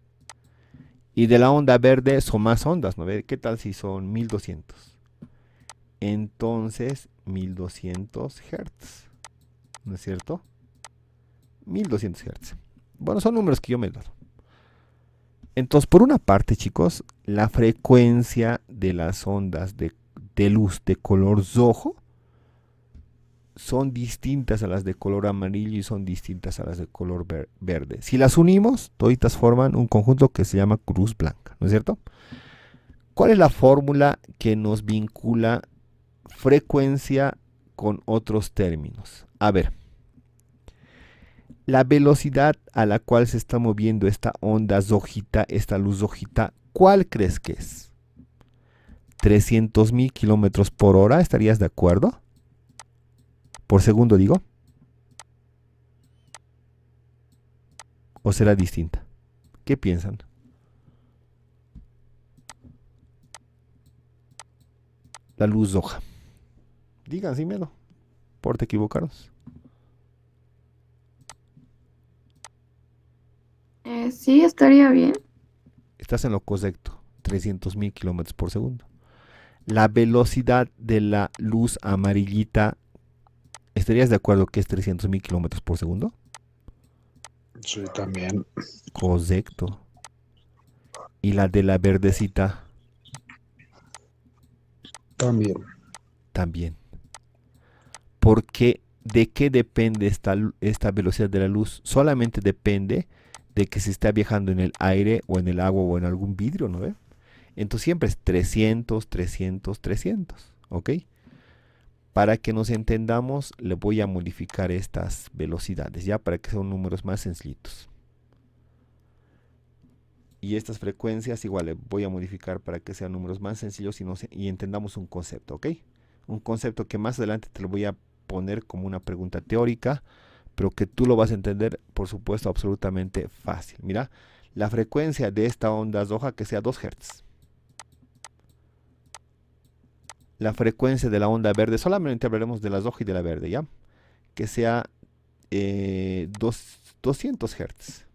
Y de la onda verde son más ondas, ¿no ve? ¿Qué tal si son 1200? Entonces, 1200 Hz. ¿No es cierto? 1200 Hz. Bueno, son números que yo me he dado. Entonces, por una parte, chicos, la frecuencia de las ondas de luz de color rojo son distintas a las de color amarillo y son distintas a las de color verde. Si las unimos, toditas forman un conjunto que se llama cruz blanca, ¿no es cierto? ¿Cuál es la fórmula que nos vincula frecuencia con otros términos? A ver, la velocidad a la cual se está moviendo esta onda rojita, esta luz rojita, ¿cuál crees que es? 300.000 kilómetros por hora, ¿estarías de acuerdo? Por segundo, digo. ¿O será distinta? ¿Qué piensan? La luz roja. Digan sin miedo. Por te equivocaros. Sí, estaría bien. Estás en lo correcto. 300.000 kilómetros por segundo. La velocidad de la luz amarillita, ¿estarías de acuerdo que es 300.000 kilómetros por segundo? Sí, también. Correcto. ¿Y la de la verdecita? También. También. Porque ¿de qué depende esta velocidad de la luz? Solamente depende de que se está viajando en el aire o en el agua o en algún vidrio, ¿no ve? Entonces siempre es 300, 300, 300, ¿ok? Para que nos entendamos, le voy a modificar estas velocidades, ya, para que sean números más sencillitos. Y estas frecuencias igual le voy a modificar para que sean números más sencillos y entendamos un concepto, ¿ok? Un concepto que más adelante te lo voy a poner como una pregunta teórica, pero que tú lo vas a entender, por supuesto, absolutamente fácil. Mira, la frecuencia de esta onda roja que sea 2 Hz. La frecuencia de la onda verde, solamente hablaremos de la roja y de la verde, ¿ya? Que sea 200 Hz.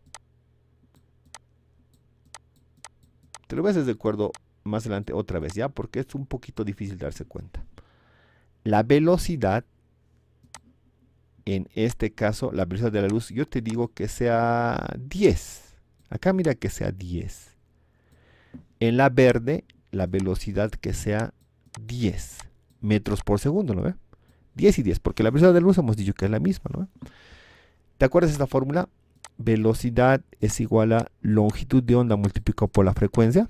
Te lo ves desde acuerdo más adelante otra vez, ¿ya? Porque es un poquito difícil darse cuenta. La velocidad, en este caso, la velocidad de la luz, yo te digo que sea 10. Acá mira que sea 10. En la verde, la velocidad que sea 10 metros por segundo, ¿no ve? 10 y 10, porque la velocidad de la luz hemos dicho que es la misma, ¿no ve? ¿Te acuerdas de esta fórmula? Velocidad es igual a longitud de onda multiplicado por la frecuencia.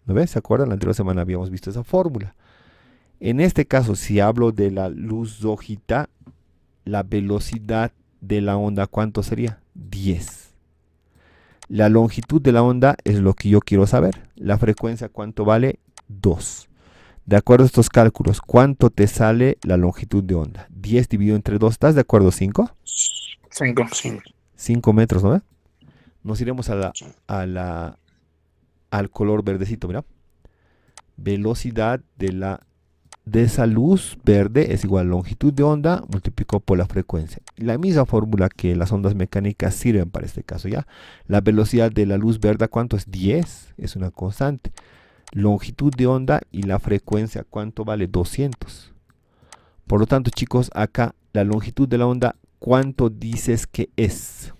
¿No ves? ¿Se acuerdan? La anterior semana habíamos visto esa fórmula. En este caso, si hablo de la luz rojita, la velocidad de la onda, ¿cuánto sería? 10. La longitud de la onda es lo que yo quiero saber. La frecuencia, ¿cuánto vale? 2. De acuerdo a estos cálculos, ¿cuánto te sale la longitud de onda? 10 dividido entre 2, ¿estás de acuerdo? 5. 5. 5 metros, ¿no? Nos iremos al color verdecito, mira. Velocidad de esa luz verde es igual a longitud de onda multiplicado por la frecuencia. La misma fórmula que las ondas mecánicas sirven para este caso, ¿ya? La velocidad de la luz verde, ¿cuánto es? 10, es una constante. longitud de onda y la frecuencia, ¿cuánto vale? 200. Por lo tanto, chicos, acá la longitud de la onda, ¿cuánto dices que es?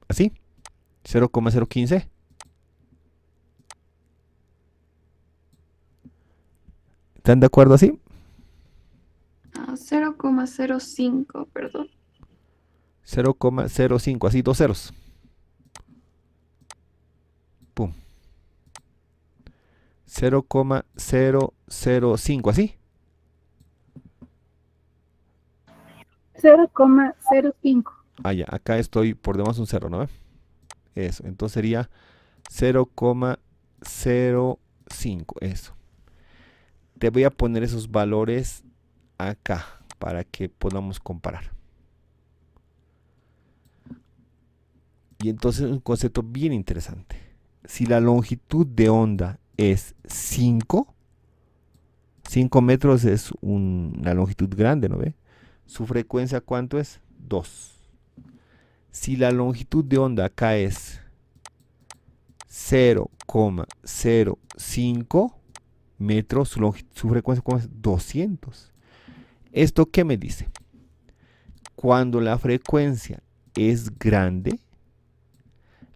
¿Así? 0,015. ¿Están de acuerdo así? 0,05, perdón. 0,05, así, dos ceros. Pum. 0,005, así. 0,05. Ah, ya, acá estoy por demás un cero, ¿no? Eso, entonces sería 0,05, eso. Te voy a poner esos valores acá para que podamos comparar. Y entonces un concepto bien interesante. Si la longitud de onda es 5 metros es una longitud grande, ¿no ve? Su frecuencia, ¿cuánto es? 2. Si la longitud de onda acá es 0,05 metros, su frecuencia es 200. ¿Esto qué me dice? Cuando la frecuencia es grande,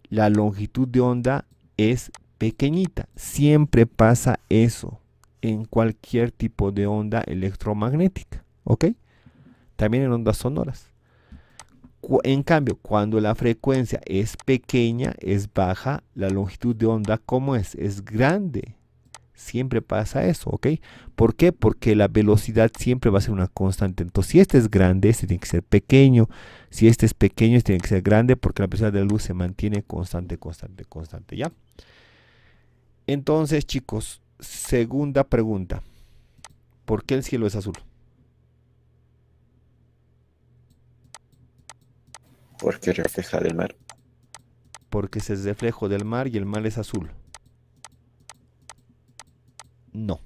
la longitud de onda es pequeñita. Siempre pasa eso en cualquier tipo de onda electromagnética, ¿ok? También en ondas sonoras. En cambio, cuando la frecuencia es pequeña, es baja, la longitud de onda, ¿cómo es? Es grande. Siempre pasa eso, ¿ok? ¿Por qué? Porque la velocidad siempre va a ser una constante. Entonces, si este es grande, este tiene que ser pequeño. Si este es pequeño, este tiene que ser grande, porque la velocidad de la luz se mantiene constante, ¿ya? Entonces, chicos, segunda pregunta. ¿Por qué el cielo es azul? Porque refleja del mar. Porque es el reflejo del mar y el mar es azul. No.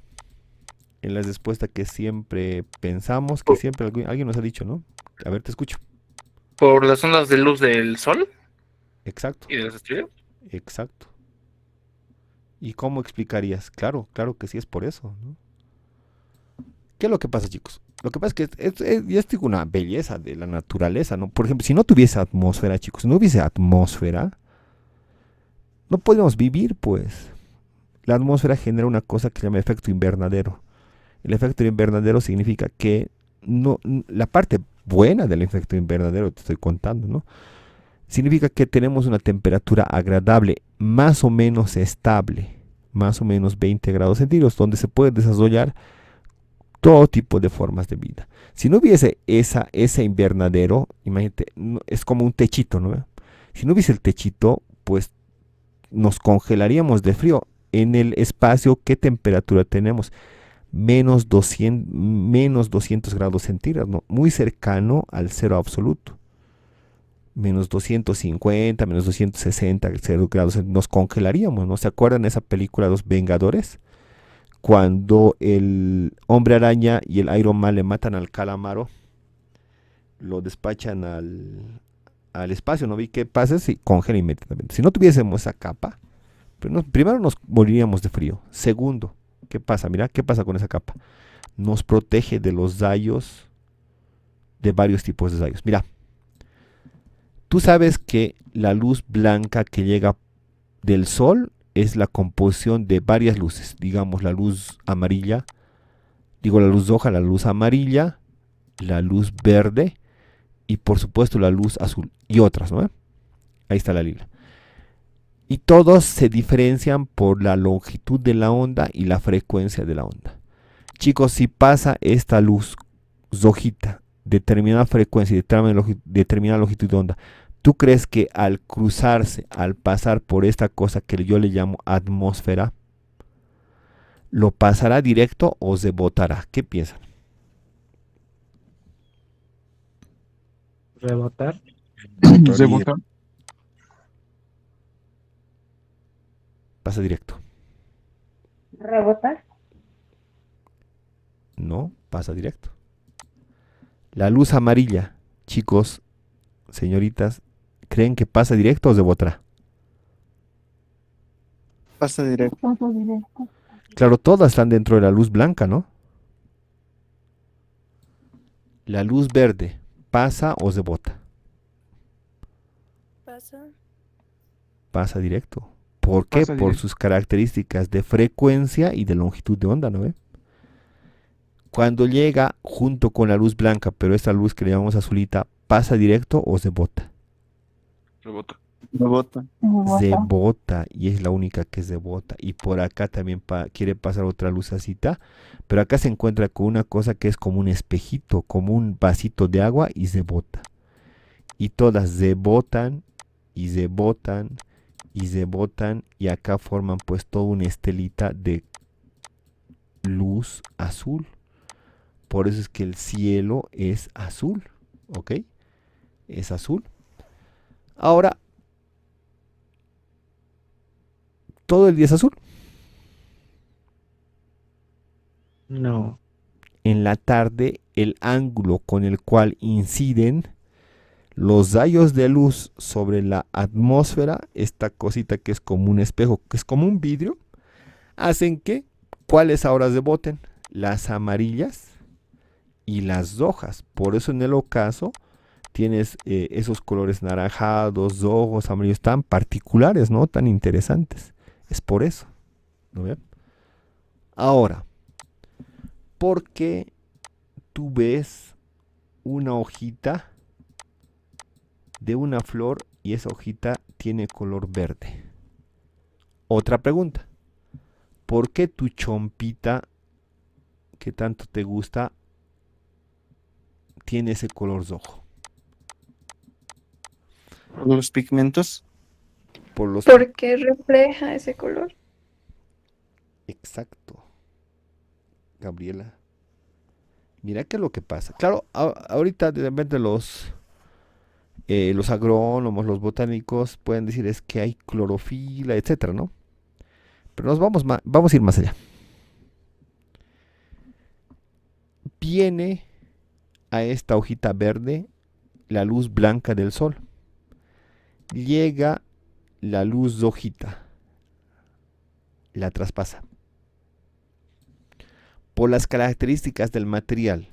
En la respuesta que siempre pensamos, que siempre alguien nos ha dicho, ¿no? A ver, te escucho. ¿Por las ondas de luz del sol Exacto, y de las estrellas? exacto. ¿Y cómo explicarías? Claro, claro que sí es por eso, ¿no? ¿Qué es lo que pasa, chicos? Lo que pasa es que ya es una belleza de la naturaleza, ¿no? Por ejemplo, si no tuviese atmósfera, chicos, si no hubiese atmósfera, no podríamos vivir, pues. La atmósfera genera una cosa que se llama efecto invernadero. El efecto invernadero significa que no, la parte buena del efecto invernadero, te estoy contando, ¿no? Significa que tenemos una temperatura agradable, más o menos estable, más o menos 20 grados centígrados, donde se puede desarrollar todo tipo de formas de vida. Si no hubiese ese invernadero, imagínate, es como un techito, ¿no? Si no hubiese el techito, pues nos congelaríamos de frío. En el espacio, ¿qué temperatura tenemos? Menos 200 grados centígrados, ¿no? Muy cercano al cero absoluto. Menos 250, menos 260 grados, nos congelaríamos, ¿no? ¿Se acuerdan de esa película Los Vengadores? Cuando el Hombre Araña y el Iron Man le matan al Calamaro, lo despachan al espacio, ¿no? Vi qué pasa si congela inmediatamente. Si no tuviésemos esa capa, primero nos moriríamos de frío. Segundo, ¿qué pasa? Mira, ¿qué pasa con esa capa? Nos protege de los rayos, de varios tipos de rayos. Mira, tú sabes que la luz blanca que llega del sol es la composición de varias luces. Digamos, la luz amarilla, la luz roja, la luz amarilla, la luz verde y por supuesto la luz azul y otras, ¿no? Ahí está la lila. Y todos se diferencian por la longitud de la onda y la frecuencia de la onda. Chicos, si pasa esta luz rojita, determinada frecuencia y determinada longitud de onda, ¿tú crees que al cruzarse, al pasar por esta cosa que yo le llamo atmósfera, lo pasará directo o se botará? ¿Qué piensan? Rebotar. Rebotar. Pasa directo. ¿Rebotar? No, pasa directo. La luz amarilla, chicos, señoritas, ¿creen que pasa directo o se botará? Pasa directo. Claro, todas están dentro de la luz blanca, ¿no? La luz verde, ¿pasa o se bota? Pasa. Pasa directo. ¿Por qué? Pasa Por directo. sus características de frecuencia y de longitud de onda, ¿no ve? Cuando llega junto con la luz blanca, pero esta luz que le llamamos azulita, ¿pasa directo o se bota? Rebota. Rebota. Se bota, y es la única que se bota. Y por acá también quiere pasar otra lucecita, pero acá se encuentra con una cosa que es como un espejito, como un vasito de agua, y se bota. Y todas se botan, y se botan, y se botan, y acá forman pues toda una estelita de luz azul. Por eso es que el cielo es azul, ¿ok? Es azul. Ahora, ¿todo el día es azul? No. En la tarde, el ángulo con el cual inciden los rayos de luz sobre la atmósfera, esta cosita que es como un espejo, que es como un vidrio, hacen que, ¿cuáles ahora se boten? Las amarillas y las rojas. Por eso en el ocaso tienes esos colores naranjados, rojos, amarillos, tan particulares, ¿no? Tan interesantes. Es por eso, ¿no ven? Ahora, ¿por qué tú ves una hojita de una flor y esa hojita tiene color verde? Otra pregunta. ¿Por qué tu chompita, que tanto te gusta, tiene ese color rojo? Los pigmentos. Por los... Porque refleja ese color. Exacto. Gabriela. Mira qué es lo que pasa. Claro, ahorita de repente los agrónomos, los botánicos pueden decir es que hay clorofila, etcétera, ¿no? Pero vamos a ir más allá. Viene a esta hojita verde la luz blanca del sol. Llega la luz rojita, la traspasa. Por las características del material,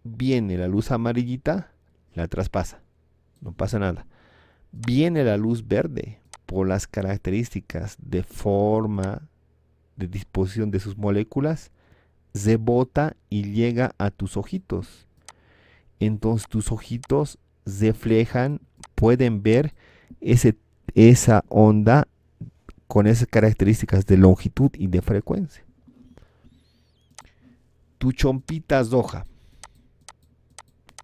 viene la luz amarillita, la traspasa, no pasa nada. Viene la luz verde, por las características de forma, de disposición de sus moléculas, se bota y llega a tus ojitos. Entonces tus ojitos reflejan, pueden ver esa onda con esas características de longitud y de frecuencia. Tu chompita roja,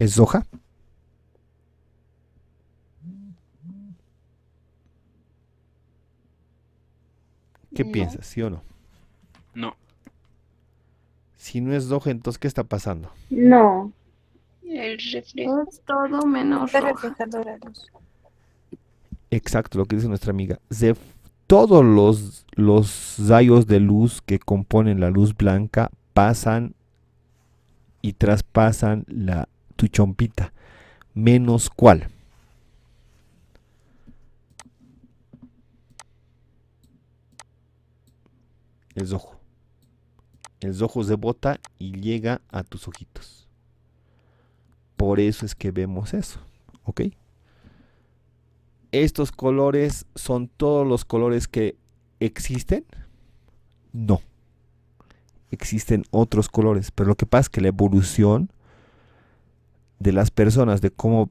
¿es roja? ¿Qué No. piensas, sí o no? No. Si no es roja, entonces ¿qué está pasando? No. El reflejo. Es todo menos Está roja. reflejando la luz. Exacto, lo que dice nuestra amiga. Todos los rayos de luz que componen la luz blanca pasan y traspasan tu chompita. ¿Menos cuál? El rojo. El rojo se bota y llega a tus ojitos. Por eso es que vemos eso, ¿ok? ¿Estos colores son todos los colores que existen? No. Existen otros colores, pero lo que pasa es que la evolución de las personas, de cómo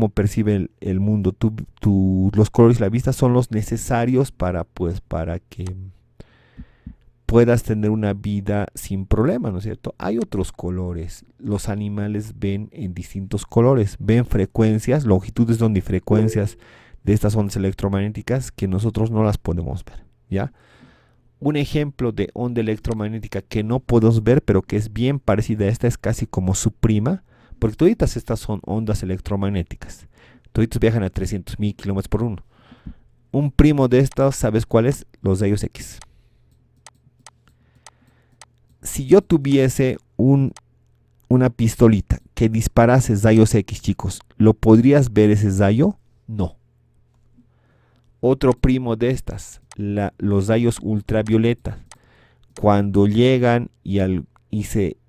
perciben el mundo, los colores y la vista son los necesarios para que puedas tener una vida sin problema, ¿no es cierto? Hay otros colores. Los animales ven en distintos colores, ven frecuencias, longitudes de onda y frecuencias de estas ondas electromagnéticas que nosotros no las podemos ver, ¿ya? Un ejemplo de onda electromagnética que no podemos ver, pero que es bien parecida a esta, es casi como su prima, porque todas estas son ondas electromagnéticas. Todas viajan a 300.000 kilómetros por uno. Un primo de estas, ¿sabes cuál es? Los rayos X. Si yo tuviese una pistolita que disparase rayos X, chicos, ¿lo podrías ver ese rayo? No. Otro primo de estas, los rayos ultravioleta, cuando llegan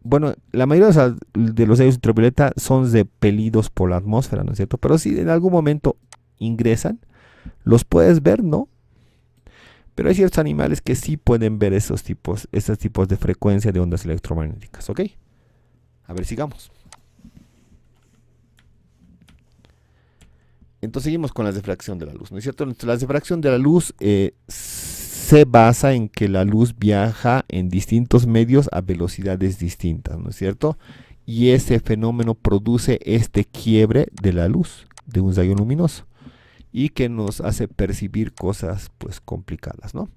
bueno, la mayoría de los rayos ultravioleta son repelidos por la atmósfera, ¿no es cierto? Pero si en algún momento ingresan, ¿los puedes ver? No. Pero hay ciertos animales que sí pueden ver esos tipos de frecuencia de ondas electromagnéticas, ¿ok? A ver, sigamos. Entonces seguimos con la difracción de la luz, ¿no es cierto? La difracción de la luz se basa en que la luz viaja en distintos medios a velocidades distintas, ¿no es cierto? Y ese fenómeno produce este quiebre de la luz, de un rayo luminoso, y que nos hace percibir cosas pues complicadas, ¿no?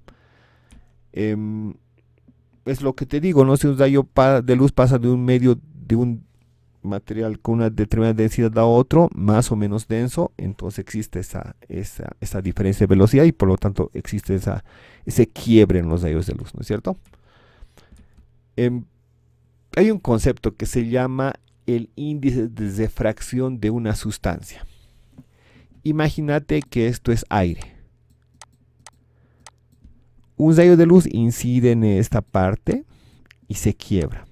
Es lo que te digo, ¿no? Si un rayo de luz pasa de un medio, de un material con una determinada densidad a otro, más o menos denso, entonces existe esa diferencia de velocidad y por lo tanto existe ese quiebre en los rayos de luz, ¿no es cierto? Hay un concepto que se llama el índice de refracción de una sustancia. Imagínate que esto es aire. Un rayo de luz incide en esta parte y se quiebra.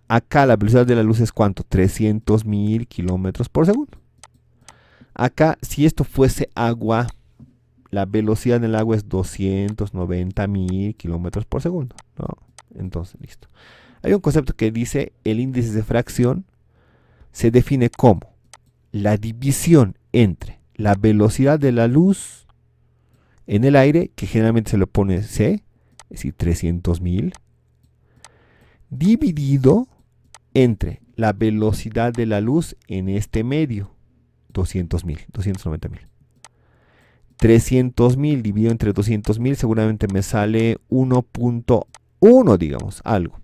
Acá la velocidad de la luz es ¿cuánto? 300.000 kilómetros por segundo. Acá, si esto fuese agua, la velocidad del agua es 290.000 kilómetros por segundo, ¿no? Entonces, listo. Hay un concepto que dice el índice de fracción se define como la división entre la velocidad de la luz en el aire, que generalmente se le pone C, es decir, 300.000, dividido entre la velocidad de la luz en este medio, 200.000, 290.000. 300.000 dividido entre 200.000 seguramente me sale 1.1, digamos, algo.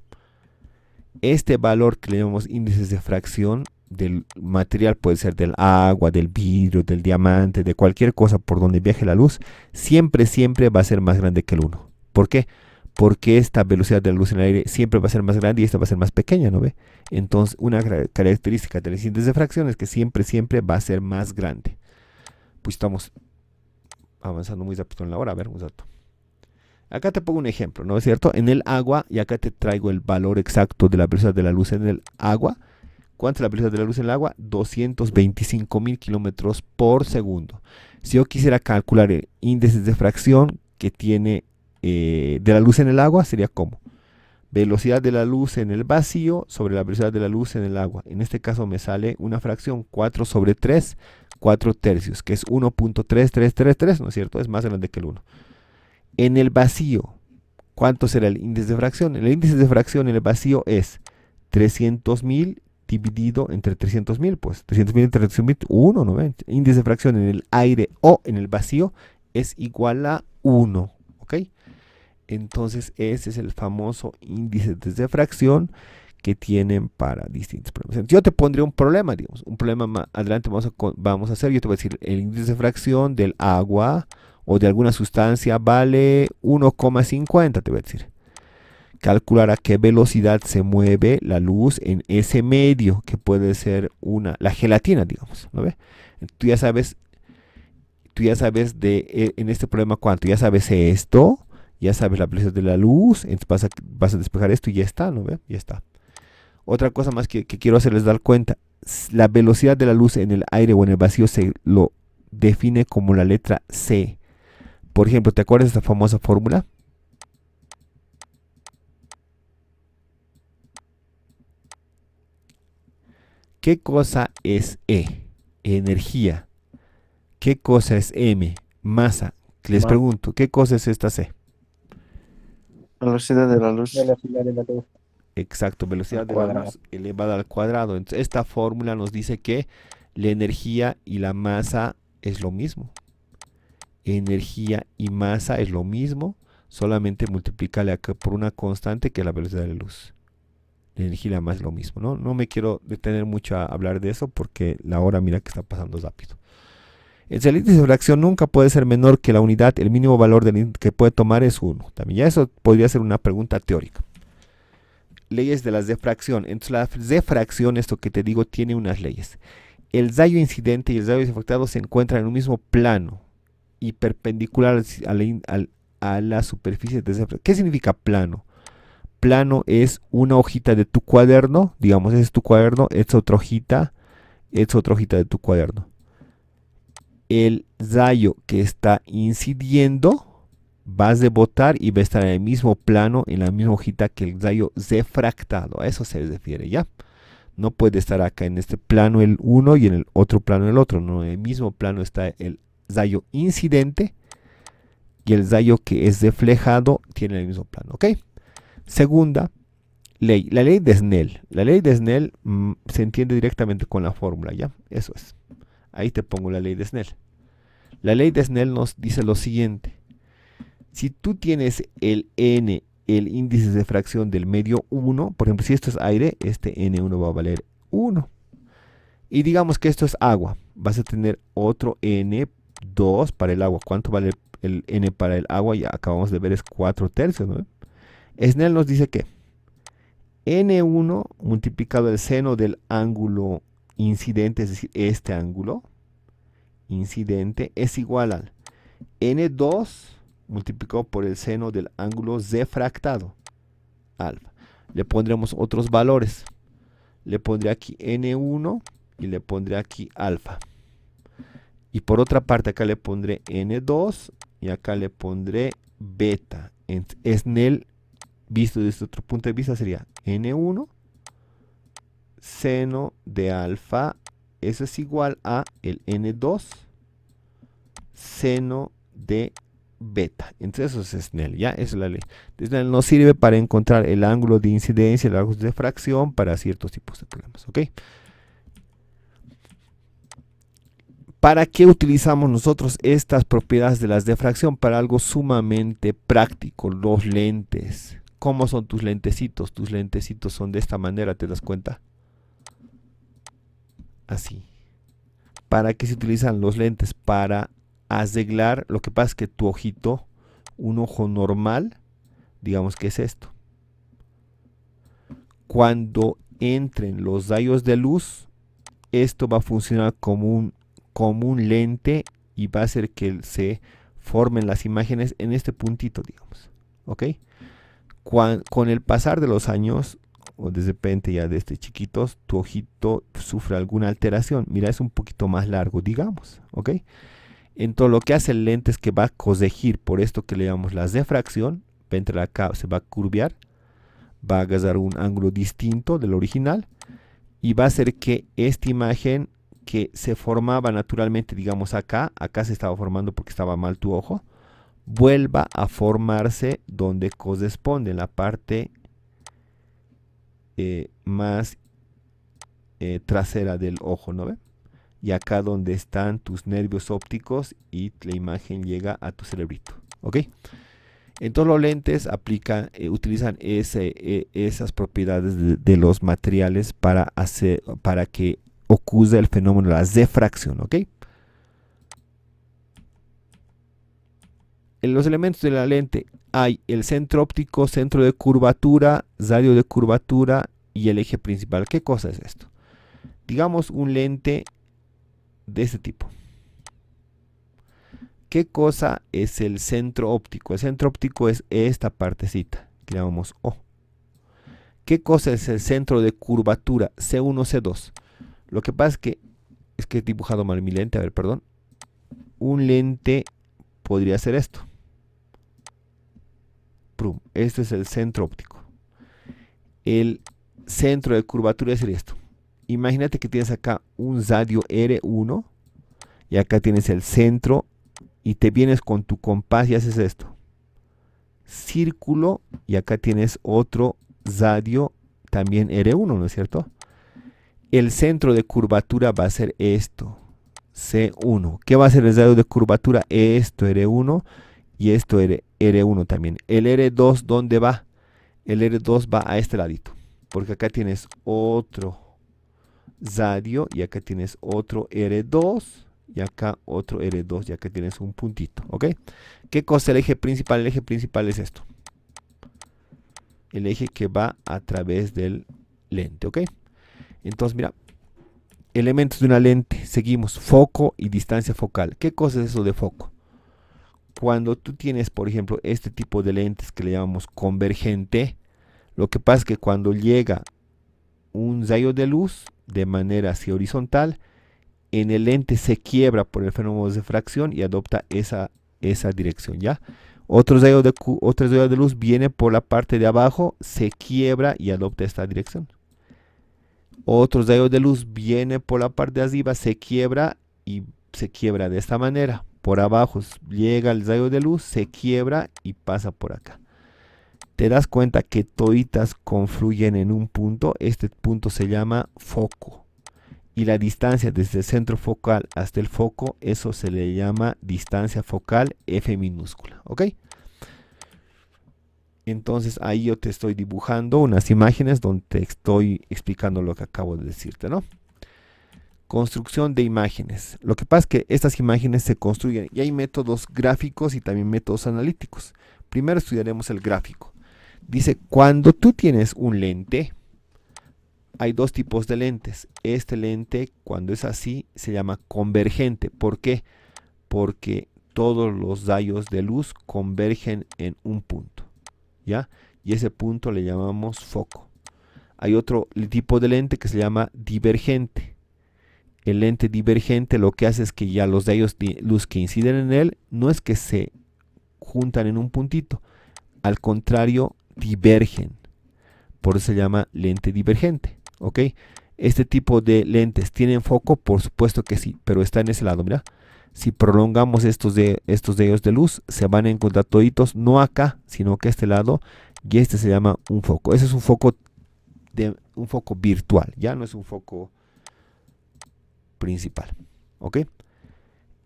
Este valor que le llamamos índices de fracción del material, puede ser del agua, del vidrio, del diamante, de cualquier cosa por donde viaje la luz, siempre va a ser más grande que el 1. ¿Por qué? Porque esta velocidad de la luz en el aire siempre va a ser más grande y esta va a ser más pequeña, ¿no ve? Entonces, una característica del índice de fracción es que siempre va a ser más grande. Pues estamos avanzando muy rápido en la hora, a ver, un rato. Acá te pongo un ejemplo, ¿no es cierto? En el agua, y acá te traigo el valor exacto de la velocidad de la luz en el agua. ¿Cuánto es la velocidad de la luz en el agua? 225.000 kilómetros por segundo. Si yo quisiera calcular el índice de fracción que tiene de la luz en el agua, sería como velocidad de la luz en el vacío sobre la velocidad de la luz en el agua. En este caso me sale una fracción 4 sobre 3, 4 tercios, que es 1.3333, ¿no es cierto? Es más grande que el 1. En el vacío, ¿cuánto será el índice de fracción? El índice de fracción en el vacío es 300.000 dividido entre 300.000, pues 300.000 entre 300.000, 1, ¿no ven? Índice de fracción en el aire o en el vacío es igual a 1, ¿ok? Entonces ese es el famoso índice de fracción que tienen para distintos problemas. Yo te pondría un problema, digamos, un problema más adelante vamos a hacer, yo te voy a decir, el índice de fracción del agua o de alguna sustancia vale 1,50, te voy a decir. Calcular a qué velocidad se mueve la luz en ese medio, que puede ser la gelatina, digamos, ¿no ve? Tú ya sabes en este problema cuánto, ya sabes esto, ya sabes la velocidad de la luz, entonces vas a despejar esto y ya está, ¿no ve? Ya está. Otra cosa más que quiero hacerles dar cuenta, la velocidad de la luz en el aire o en el vacío se lo define como la letra C. Por ejemplo, ¿te acuerdas de esta famosa fórmula? ¿Qué cosa es E? Energía. ¿Qué cosa es M? Masa. Les pregunto, ¿qué cosa es esta C? Velocidad de la luz. Velocidad de la luz. Exacto, velocidad de la luz elevada al cuadrado. Entonces, esta fórmula nos dice que la energía y la masa es lo mismo. Energía y masa es lo mismo, solamente multiplícale acá por una constante que es la velocidad de la luz. La energía y la masa es lo mismo, ¿no? No me quiero detener mucho a hablar de eso porque la hora, mira que está pasando rápido. El índice de fracción nunca puede ser menor que la unidad, el mínimo valor que puede tomar es 1. También ya eso podría ser una pregunta teórica. leyes de la diffracción. Entonces la diffracción, esto que te digo, tiene unas leyes. El rayo incidente y el rayo diffractado se encuentran en un mismo plano y perpendicular a la superficie de diffracción. ¿Qué significa plano? Plano es una hojita de tu cuaderno, digamos, ese es tu cuaderno, es otra hojita de tu cuaderno. El rayo que está incidiendo va a rebotar y va a estar en el mismo plano, en la misma hojita que el rayo refractado. A eso se refiere, ¿ya? No puede estar acá en este plano el uno y en el otro plano el otro. No, en el mismo plano está el rayo incidente y el rayo que es reflejado tiene el mismo plano, ¿ok? Segunda ley, la ley de Snell. La ley de Snell se entiende directamente con la fórmula, ¿ya? Eso es. Ahí te pongo la ley de Snell. La ley de Snell nos dice lo siguiente. Si tú tienes el n, el índice de fracción del medio 1, por ejemplo, si esto es aire, este n1 va a valer 1. Y digamos que esto es agua, vas a tener otro n2 para el agua. ¿Cuánto vale el n para el agua? Ya acabamos de ver, es 4/3, ¿no? Snell nos dice que n1 multiplicado el seno del ángulo incidente, es decir, este ángulo incidente, es igual al n2 multiplicado por el seno del ángulo refractado, alfa. Le pondremos otros valores. Le pondré aquí n1 y le pondré aquí alfa. Y por otra parte acá le pondré n2 y acá le pondré beta. Snell, visto desde otro punto de vista, sería n1 seno de alfa. Eso es igual a el n2 seno de beta. Entonces eso es Snell, ¿ya? Esa es la ley. Snell nos sirve para encontrar el ángulo de incidencia, el ángulo de fracción para ciertos tipos de problemas, ¿ok? ¿Para qué utilizamos nosotros estas propiedades de las diffracción? Para algo sumamente práctico, los lentes. ¿Cómo son tus lentecitos? Tus lentecitos son de esta manera, ¿te das cuenta? Así. ¿Para qué se utilizan los lentes? Para arreglar, lo que pasa es que tu ojito, un ojo normal, digamos que es esto. Cuando entren los rayos de luz, esto va a funcionar como un lente y va a hacer que se formen las imágenes en este puntito, digamos. ¿Ok? Con el pasar de los años, o de repente ya desde chiquitos, tu ojito sufre alguna alteración. Mira, es un poquito más largo, digamos. ¿Ok? Entonces lo que hace el lente es que va a corregir por esto que le llamamos la diffracción. Va a entrar acá, se va a curvear, va a agarrar un ángulo distinto del original y va a hacer que esta imagen que se formaba naturalmente, digamos acá se estaba formando porque estaba mal tu ojo, vuelva a formarse donde corresponde, en la parte más trasera del ojo, ¿no ve? Y acá donde están tus nervios ópticos y la imagen llega a tu cerebrito, ¿ok? Entonces los lentes utilizan esas propiedades de los materiales para que ocurra el fenómeno de la diffracción, ¿ok? En los elementos de la lente hay el centro óptico, centro de curvatura, radio de curvatura y el eje principal. ¿Qué cosa es esto? Digamos un lente de este tipo. ¿Qué cosa es el centro óptico? El centro óptico es esta partecita que llamamos O. ¿Qué cosa es el centro de curvatura? C1, C2. Lo que pasa es que he dibujado mal mi lente. A ver, perdón. Un lente podría ser esto. Prum. Este es el centro óptico. El centro de curvatura sería esto. Imagínate que tienes acá un radio R1 y acá tienes el centro y te vienes con tu compás y haces esto. Círculo y acá tienes otro radio también R1, ¿no es cierto? El centro de curvatura va a ser esto, C1. ¿Qué va a ser el radio de curvatura? Esto, R1 y esto, R1 también. El R2, ¿dónde va? El R2 va a este ladito, porque acá tienes otro radio y acá tienes otro R2 y acá otro R2 y acá tienes un puntito, ¿ok? ¿Qué cosa es el eje principal? El eje principal es esto. el eje que va a través del lente, ¿ok? Entonces, mira, elementos de una lente, seguimos, foco y distancia focal. ¿Qué cosa es eso de foco? Cuando tú tienes, por ejemplo, este tipo de lentes que le llamamos convergente, lo que pasa es que cuando llega un rayo de luz de manera así horizontal, en el lente se quiebra por el fenómeno de refracción y adopta esa dirección, ¿ya? Otro rayo de luz viene por la parte de abajo, se quiebra y adopta esta dirección. Otro rayo de luz viene por la parte de arriba, se quiebra y se quiebra de esta manera. Por abajo llega el rayo de luz, se quiebra y pasa por acá. Te das cuenta que toditas confluyen en un punto. Este punto se llama foco. Y la distancia desde el centro focal hasta el foco, eso se le llama distancia focal F minúscula. ¿Ok? Entonces ahí yo te estoy dibujando unas imágenes donde te estoy explicando lo que acabo de decirte, ¿no? Construcción de imágenes. Lo que pasa es que estas imágenes se construyen y hay métodos gráficos y también métodos analíticos. Primero estudiaremos el gráfico. Dice, cuando tú tienes un lente, hay dos tipos de lentes. Este lente, cuando es así, se llama convergente. ¿Por qué? Porque todos los rayos de luz convergen en un punto, ¿ya? Y ese punto le llamamos foco. Hay otro tipo de lente que se llama divergente. El lente divergente lo que hace es que ya los rayos de luz que inciden en él no es que se juntan en un puntito, al contrario, divergen. Por eso se llama lente divergente, ¿ok? Este tipo de lentes tienen foco, por supuesto que sí, pero está en ese lado, mira. Si prolongamos estos rayos de luz, se van a encontrar toditos, no acá, sino que a este lado, y este se llama un foco. Ese es un foco virtual, ya no es un foco principal, ¿ok?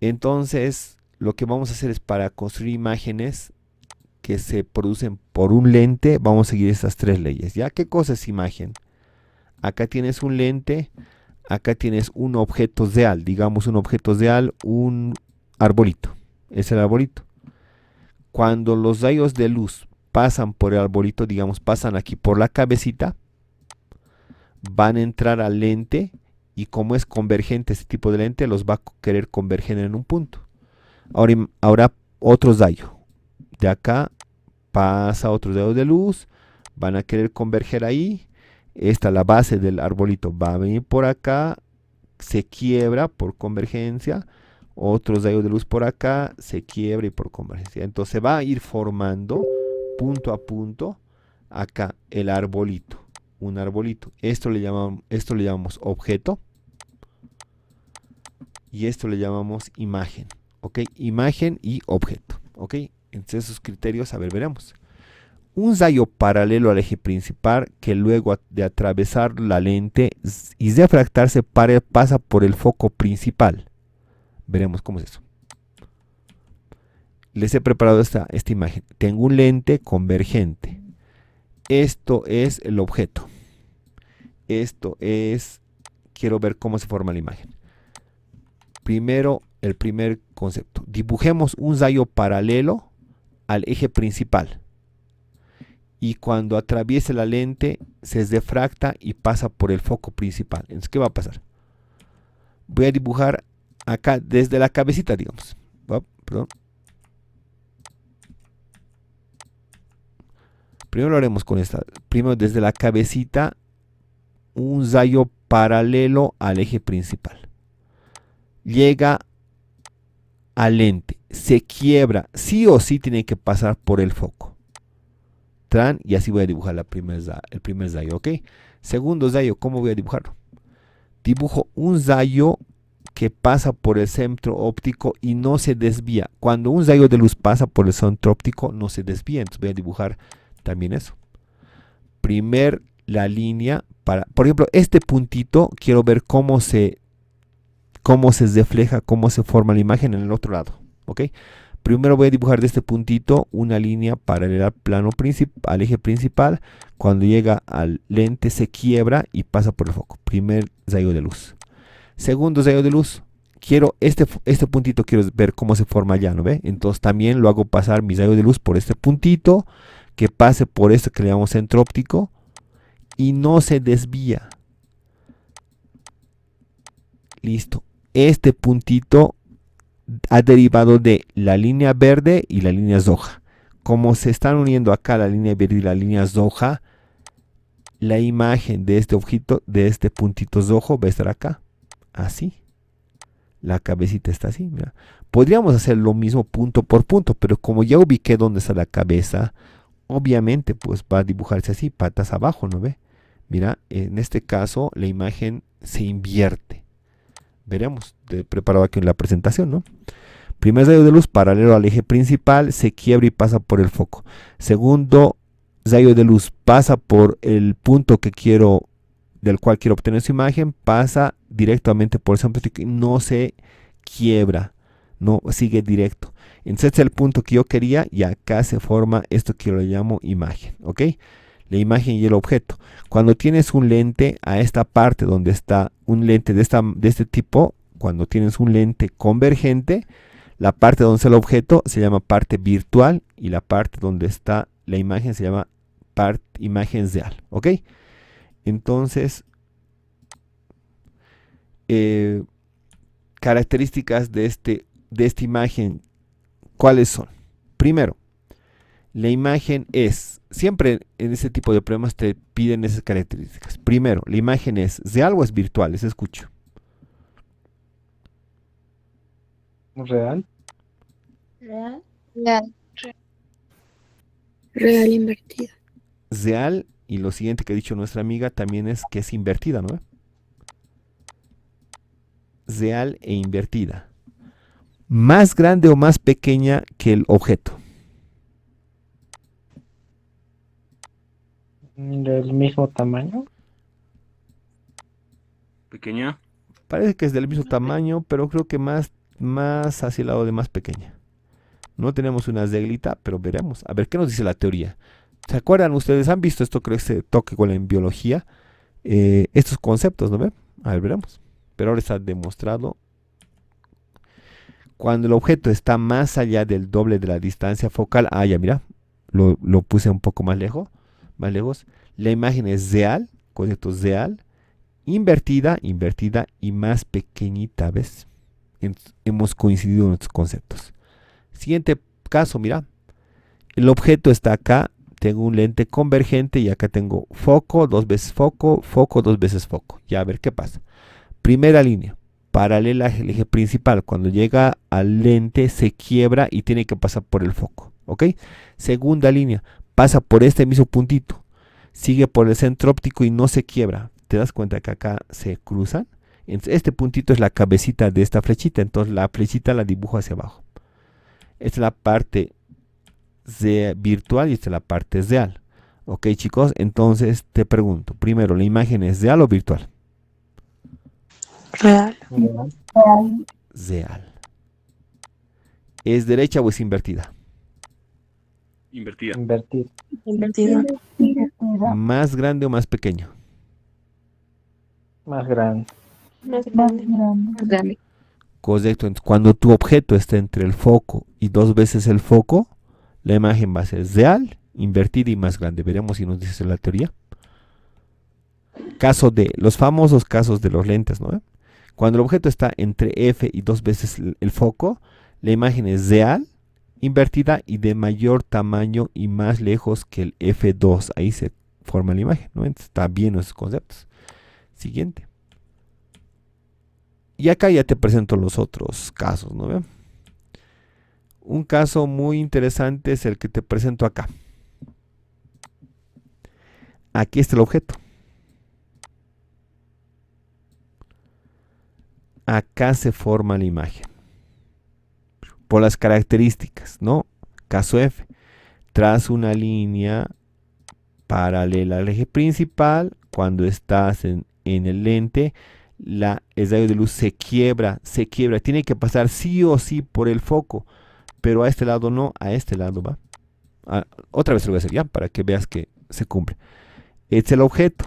Entonces, lo que vamos a hacer es para construir imágenes que se producen por un lente, vamos a seguir estas tres leyes, ¿ya? ¿Qué cosa es imagen? Acá tienes un lente, acá tienes un objeto real, digamos un objeto real, un arbolito, es el arbolito. Cuando los rayos de luz pasan por el arbolito, digamos, pasan aquí por la cabecita, van a entrar al lente y como es convergente este tipo de lente, los va a querer converger en un punto. Ahora otro rayo. De acá pasa otro rayo de luz, van a querer converger ahí. Esta, la base del arbolito, va a venir por acá, se quiebra por convergencia. Otro rayo de luz por acá, se quiebra y por convergencia. Entonces va a ir formando punto a punto acá el arbolito. Un arbolito. Esto le llamamos objeto. Y esto le llamamos imagen. ¿Ok? Imagen y objeto. ¿Ok? Entre esos criterios, a ver, veremos. Un rayo paralelo al eje principal que luego de atravesar la lente y refractarse pasa por el foco principal. Veremos cómo es eso. Les he preparado esta imagen. Tengo un lente convergente. Esto es el objeto. Esto es, quiero ver cómo se forma la imagen. Primero, el primer concepto. Dibujemos un rayo paralelo al eje principal. Y cuando atraviese la lente, se refracta y pasa por el foco principal. Entonces, ¿qué va a pasar? Voy a dibujar acá desde la cabecita, digamos. Perdón. Primero lo haremos con esta. Primero desde la cabecita, un rayo paralelo al eje principal. Llega al lente, se quiebra, sí o sí tiene que pasar por el foco. Y así voy a dibujar el primer rayo, ¿ok? Segundo rayo, ¿cómo voy a dibujarlo? Dibujo un rayo que pasa por el centro óptico y no se desvía. Cuando un rayo de luz pasa por el centro óptico, no se desvía. Entonces voy a dibujar también eso. Primero la línea para, por ejemplo, este puntito, quiero ver cómo se refleja, cómo se forma la imagen en el otro lado, ¿ok? Primero voy a dibujar de este puntito una línea paralela al plano al eje principal. Cuando llega al lente se quiebra y pasa por el foco. Primer rayo de luz. Segundo rayo de luz. Quiero este puntito, quiero ver cómo se forma allá, ¿no ve? Entonces también lo hago pasar mi rayo de luz por este puntito que pase por esto que le llamamos centro óptico y no se desvía. Listo. Este puntito ha derivado de la línea verde y la línea roja. Como se están uniendo acá la línea verde y la línea roja, la imagen de este objeto, de este puntito rojo, va a estar acá. Así. La cabecita está así. Mira. Podríamos hacer lo mismo punto por punto, pero como ya ubiqué dónde está la cabeza, obviamente pues va a dibujarse así, patas abajo, ¿no ve? Mira, en este caso la imagen se invierte. Veremos, preparado aquí en la presentación, ¿no? Primer rayo de luz paralelo al eje principal, se quiebra y pasa por el foco. Segundo rayo de luz pasa por el punto del cual quiero obtener su imagen, pasa directamente por el centro óptico y no se quiebra, no sigue directo. Entonces este es el punto que yo quería y acá se forma esto que yo le llamo imagen, ¿ok? La imagen y el objeto. Cuando tienes un lente a esta parte donde está un lente de este tipo, cuando tienes un lente convergente, la parte donde está el objeto se llama parte virtual y la parte donde está la imagen se llama imagen real, ¿ok? Entonces, características de esta imagen, ¿cuáles son? Primero, la imagen es, siempre en ese tipo de problemas te piden esas características. Primero, la imagen es real o es virtual, les escucho. Real. Real. Real. Real invertida. Real, y lo siguiente que ha dicho nuestra amiga también es que es invertida, ¿no? Real e invertida. Más grande o más pequeña que el objeto. Del mismo tamaño. Pequeña. Parece que es del mismo tamaño, pero creo que más hacia el lado de más pequeña. No tenemos una reglita, pero veremos. A ver, ¿qué nos dice la teoría? ¿Se acuerdan? Ustedes han visto esto, creo que se toca igual en biología. Estos conceptos, ¿no ven? A ver, veremos. Pero ahora está demostrado. Cuando el objeto está más allá del doble de la distancia focal. Ah, ya, mira. Lo puse un poco más lejos. La imagen es real. Concepto real. Invertida y más pequeñita, ¿ves? Hemos coincidido en estos conceptos. Siguiente caso, mira. El objeto está acá. Tengo un lente convergente y acá tengo foco, 2 veces foco, foco, 2 veces foco. Ya a ver qué pasa. Primera línea, paralela al eje principal. Cuando llega al lente se quiebra y tiene que pasar por el foco. ¿Ok? Segunda línea, pasa por este mismo puntito. Sigue por el centro óptico y no se quiebra. ¿Te das cuenta que acá se cruzan? Entonces, este puntito es la cabecita de esta flechita. Entonces la flechita la dibujo hacia abajo. Esta es la parte virtual y esta es la parte real. Ok, chicos, entonces te pregunto, primero, ¿la imagen es real o virtual? Real. Real. ¿Es derecha o es invertida? Invertida. Invertida. ¿Más grande o más pequeño? Más grande. Más grande. Más grande. Correcto, entonces cuando tu objeto está entre el foco y 2 veces el foco, la imagen va a ser real, invertida y más grande. Veremos si nos dice la teoría. Caso de los famosos casos de los lentes, ¿no? Cuando el objeto está entre F y 2 veces el foco, la imagen es real, invertida y de mayor tamaño y más lejos que el F2. Ahí se forma la imagen, ¿no? Entonces, está bien esos conceptos. Siguiente. Y acá ya te presento los otros casos, ¿no? Un caso muy interesante es el que te presento acá. Aquí está el objeto. Acá se forma la imagen. Por las características, ¿no? Caso F. Traza una línea paralela al eje principal. Cuando estás en el lente, el rayo de luz se quiebra. Tiene que pasar sí o sí por el foco. Pero a este lado no, a este lado va. Otra vez lo voy a hacer ya, para que veas que se cumple. Este es el objeto.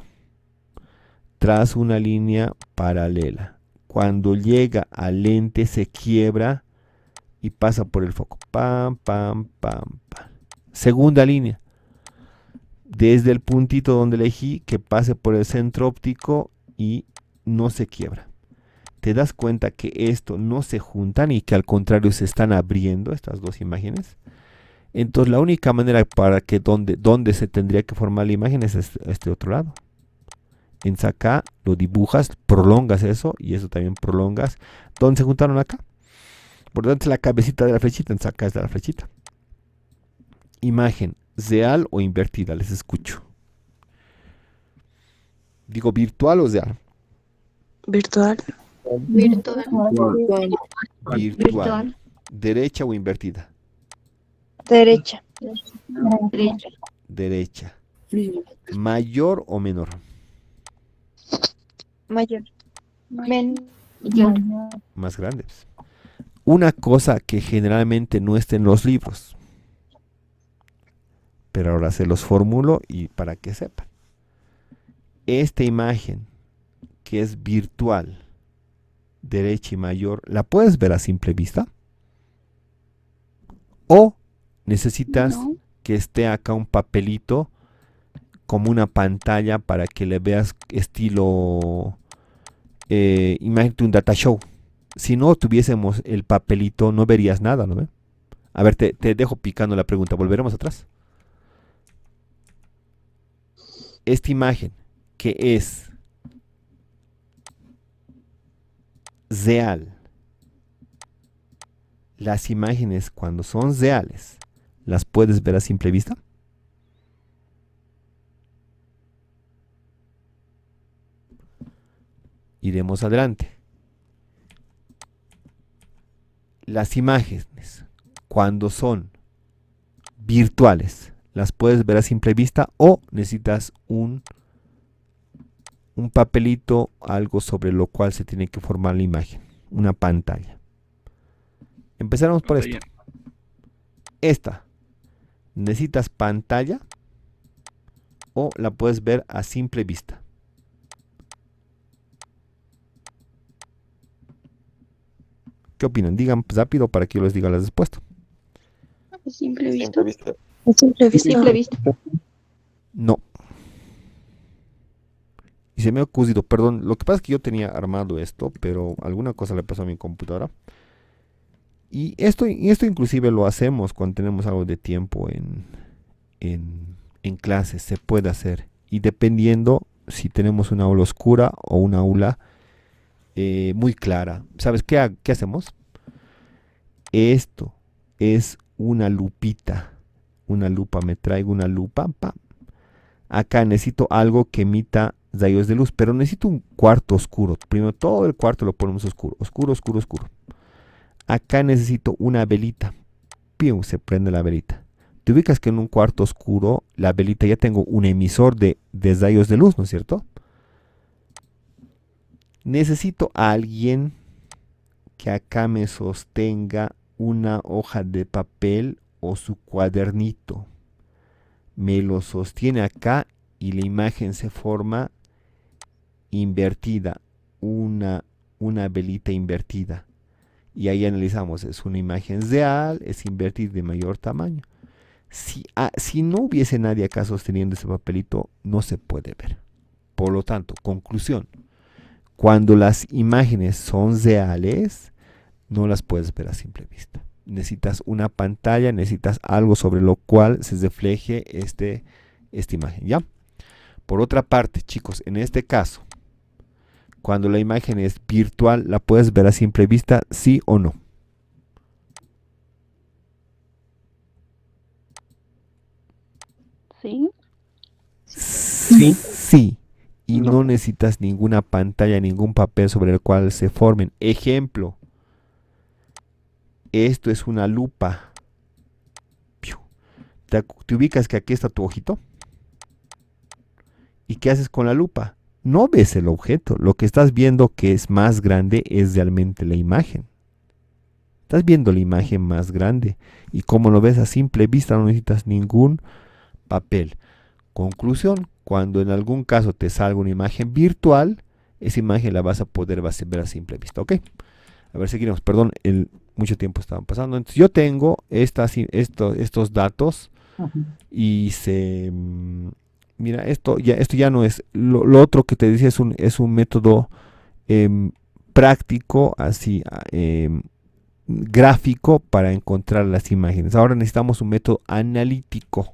Traza una línea paralela. Cuando llega al lente se quiebra y pasa por el foco. Pam, pam, pam, pam. Segunda línea. desde el puntito donde elegí que pase por el centro óptico y no se quiebra. Te das cuenta que esto no se juntan y que al contrario se están abriendo estas dos imágenes. Entonces la única manera para que donde se tendría que formar la imagen es este otro lado. En acá lo dibujas, prolongas eso y eso también prolongas. ¿Dónde se juntaron acá? Por lo tanto, la cabecita de la flechita, en acá está la flechita. Imagen, real o invertida, les escucho. Digo, ¿virtual o real? Virtual. Virtual. ¿Derecha o invertida? Derecha. Derecha. ¿Mayor o menor? Mayor. Más grandes. Una cosa que generalmente no está en los libros, pero ahora se los formulo y para que sepan. Esta imagen que es virtual, derecha y mayor, ¿la puedes ver a simple vista? ¿O necesitas que esté acá un papelito como una pantalla para que le veas estilo, imagínate un data show? Si no tuviésemos el papelito no verías nada, ¿no ve? A ver, te dejo picando la pregunta, volveremos atrás. Esta imagen que es real, las imágenes cuando son reales, ¿las puedes ver a simple vista? Iremos adelante. Las imágenes cuando son virtuales, ¿las puedes ver a simple vista o necesitas un papelito, algo sobre lo cual se tiene que formar la imagen? Una pantalla. Empezaremos por esto. Esta, ¿necesitas pantalla o la puedes ver a simple vista? ¿Qué opinan? Digan rápido para que yo les diga las respuestas. Simple Simple vista. Simple vista. No. Y se me ha ocurrido, perdón, lo que pasa es que yo tenía armado esto, pero alguna cosa le pasó a mi computadora. Y esto inclusive lo hacemos cuando tenemos algo de tiempo en clases, se puede hacer. Y dependiendo si tenemos una aula oscura o una aula muy clara. ¿Sabes qué hacemos? Esto es una lupita, una lupa, me traigo una lupa. Acá necesito algo que emita rayos de luz, pero necesito un cuarto oscuro. Primero todo el cuarto lo ponemos oscuro, oscuro, oscuro, oscuro. Acá necesito una velita. ¡Pium! Se prende la velita. Te ubicas que en un cuarto oscuro, la velita ya tengo un emisor de rayos de luz, ¿no es cierto? Necesito a alguien que acá me sostenga una hoja de papel o su cuadernito. Me lo sostiene acá y la imagen se forma invertida, una velita invertida. Y ahí analizamos, es una imagen real, es invertida de mayor tamaño. Si no hubiese nadie acá sosteniendo ese papelito, no se puede ver. Por lo tanto, conclusión. Cuando las imágenes son reales, no las puedes ver a simple vista. Necesitas una pantalla, necesitas algo sobre lo cual se refleje esta imagen, ¿ya? Por otra parte, chicos, en este caso, cuando la imagen es virtual, ¿la puedes ver a simple vista, sí o no? Sí. Sí. Y no necesitas ninguna pantalla, ningún papel sobre el cual se formen. Ejemplo. Esto es una lupa. ¿Te ubicas que aquí está tu ojito? ¿Y qué haces con la lupa? No ves el objeto. Lo que estás viendo que es más grande es realmente la imagen. Estás viendo la imagen más grande. Y como lo ves a simple vista, no necesitas ningún papel. Conclusión. Cuando en algún caso te salga una imagen virtual, esa imagen la vas a poder ver a simple vista, ¿ok? A ver, seguimos. Perdón, mucho tiempo estaban pasando. Entonces yo tengo estos datos y mira, esto ya no es, lo otro que te decía es un método práctico, así, gráfico para encontrar las imágenes. Ahora necesitamos un método analítico.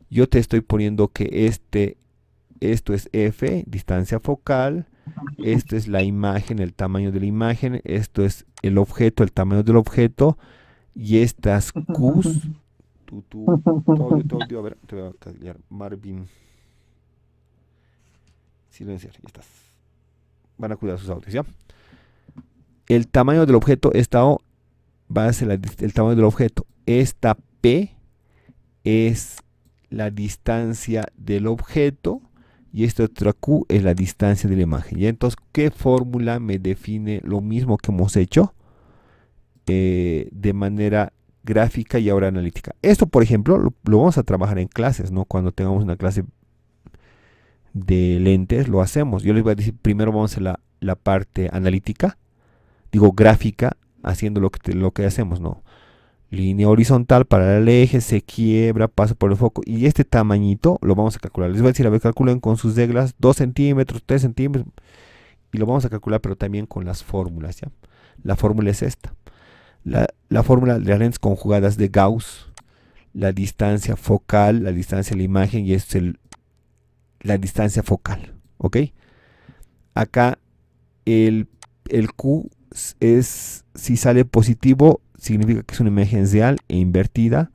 Yo te estoy poniendo que esto es f, distancia focal, esto es la imagen, el tamaño de la imagen, esto es el objeto, el tamaño del objeto, y estas q's, tu audio, a ver, te voy a callar, Marvin, silenciar, ya estás. Van a cuidar sus audios, ¿ya? El tamaño del objeto, esta O va a ser el tamaño del objeto. Esta P es la distancia del objeto y esta otra Q es la distancia de la imagen. Y entonces, ¿qué fórmula me define lo mismo que hemos hecho de manera gráfica y ahora analítica? Esto, por ejemplo, lo vamos a trabajar en clases, ¿no? Cuando tengamos una clase de lentes, lo hacemos. Yo les voy a decir, primero vamos a hacer la parte analítica, digo gráfica, haciendo lo que hacemos, ¿no? Línea horizontal para el eje, se quiebra, pasa por el foco, y este tamañito lo vamos a calcular. Les voy a decir, a ver, calculen con sus reglas, 2 centímetros, 3 centímetros, y lo vamos a calcular, pero también con las fórmulas, ¿ya? La fórmula es esta. La fórmula de las lentes conjugadas de Gauss, la distancia focal, la distancia de la imagen, y es la distancia focal, ¿ok? Acá el Q es, si sale positivo, significa que es una imagen real e invertida.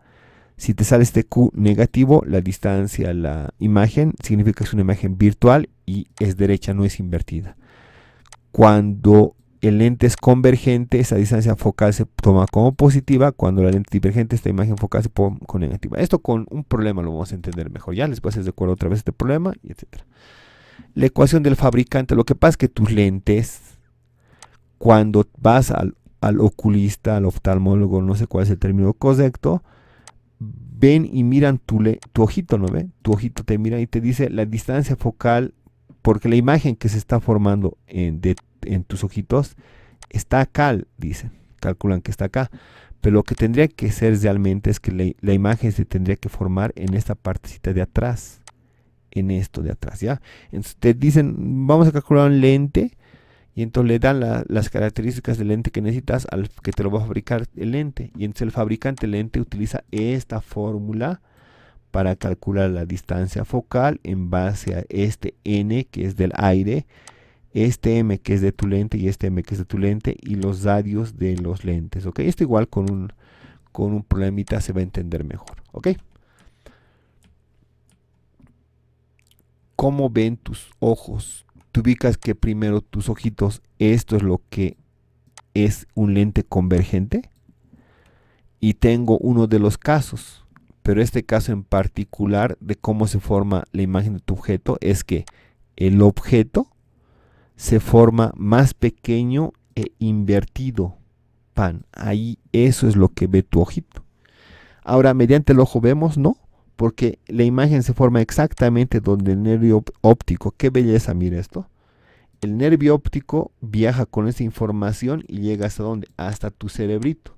Si te sale este Q negativo, la distancia a la imagen significa que es una imagen virtual y es derecha, no es invertida. Cuando el lente es convergente, esa distancia focal se toma como positiva. Cuando la lente es divergente, esta imagen focal se pone con negativa. Esto con un problema lo vamos a entender mejor. Ya les voy a hacer de acuerdo otra vez este problema, y etcétera. La ecuación del fabricante, lo que pasa es que tus lentes, cuando vas al oculista, al oftalmólogo, no sé cuál es el término correcto, ven y miran tu ojito, ¿no ve? Tu ojito te mira y te dice la distancia focal, porque la imagen que se está formando en tus ojitos está acá, dicen, calculan que está acá, pero lo que tendría que ser realmente es que la imagen se tendría que formar en esta partecita de atrás, en esto de atrás, ¿ya? Entonces te dicen, vamos a calcular un lente, y entonces le dan las características del lente que necesitas al que te lo va a fabricar el lente, y entonces el fabricante del lente utiliza esta fórmula para calcular la distancia focal en base a este n que es del aire, este m que es de tu lente y este m que es de tu lente, y los radios de los lentes, ¿ok? Esto igual con un problemita se va a entender mejor, ¿ok? ¿Cómo ven tus ojos? Tú ubicas que primero tus ojitos, esto es lo que es un lente convergente, y tengo uno de los casos, pero este caso en particular de cómo se forma la imagen de tu objeto es que el objeto se forma más pequeño e invertido, ahí eso es lo que ve tu ojito. Ahora, mediante el ojo vemos, ¿no? Porque la imagen se forma exactamente donde el nervio óptico, qué belleza, mira esto. El nervio óptico viaja con esa información y llega hasta ¿dónde? Hasta tu cerebrito.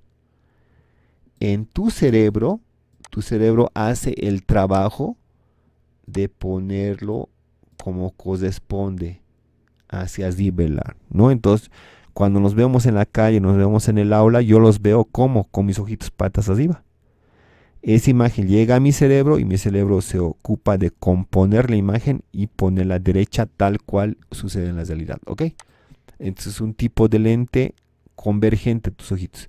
En tu cerebro hace el trabajo de ponerlo como corresponde hacia nivelar, ¿no? Entonces, cuando nos vemos en la calle, nos vemos en el aula, yo los veo como con mis ojitos patas arriba. Esa imagen llega a mi cerebro y mi cerebro se ocupa de componer la imagen y ponerla derecha tal cual sucede en la realidad, ¿ok? Entonces es un tipo de lente convergente tus ojitos.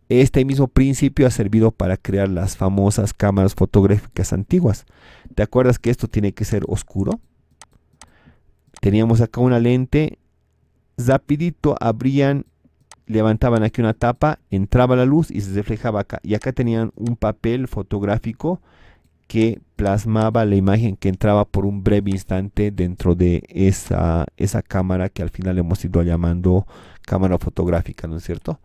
Este mismo principio ha servido para crear las famosas cámaras fotográficas antiguas. ¿Te acuerdas que esto tiene que ser oscuro? Teníamos acá una lente, rapidito abrían, levantaban aquí una tapa, entraba la luz y se reflejaba acá. Y acá tenían un papel fotográfico que plasmaba la imagen que entraba por un breve instante dentro de esa cámara que al final hemos ido llamando cámara fotográfica, ¿no es cierto?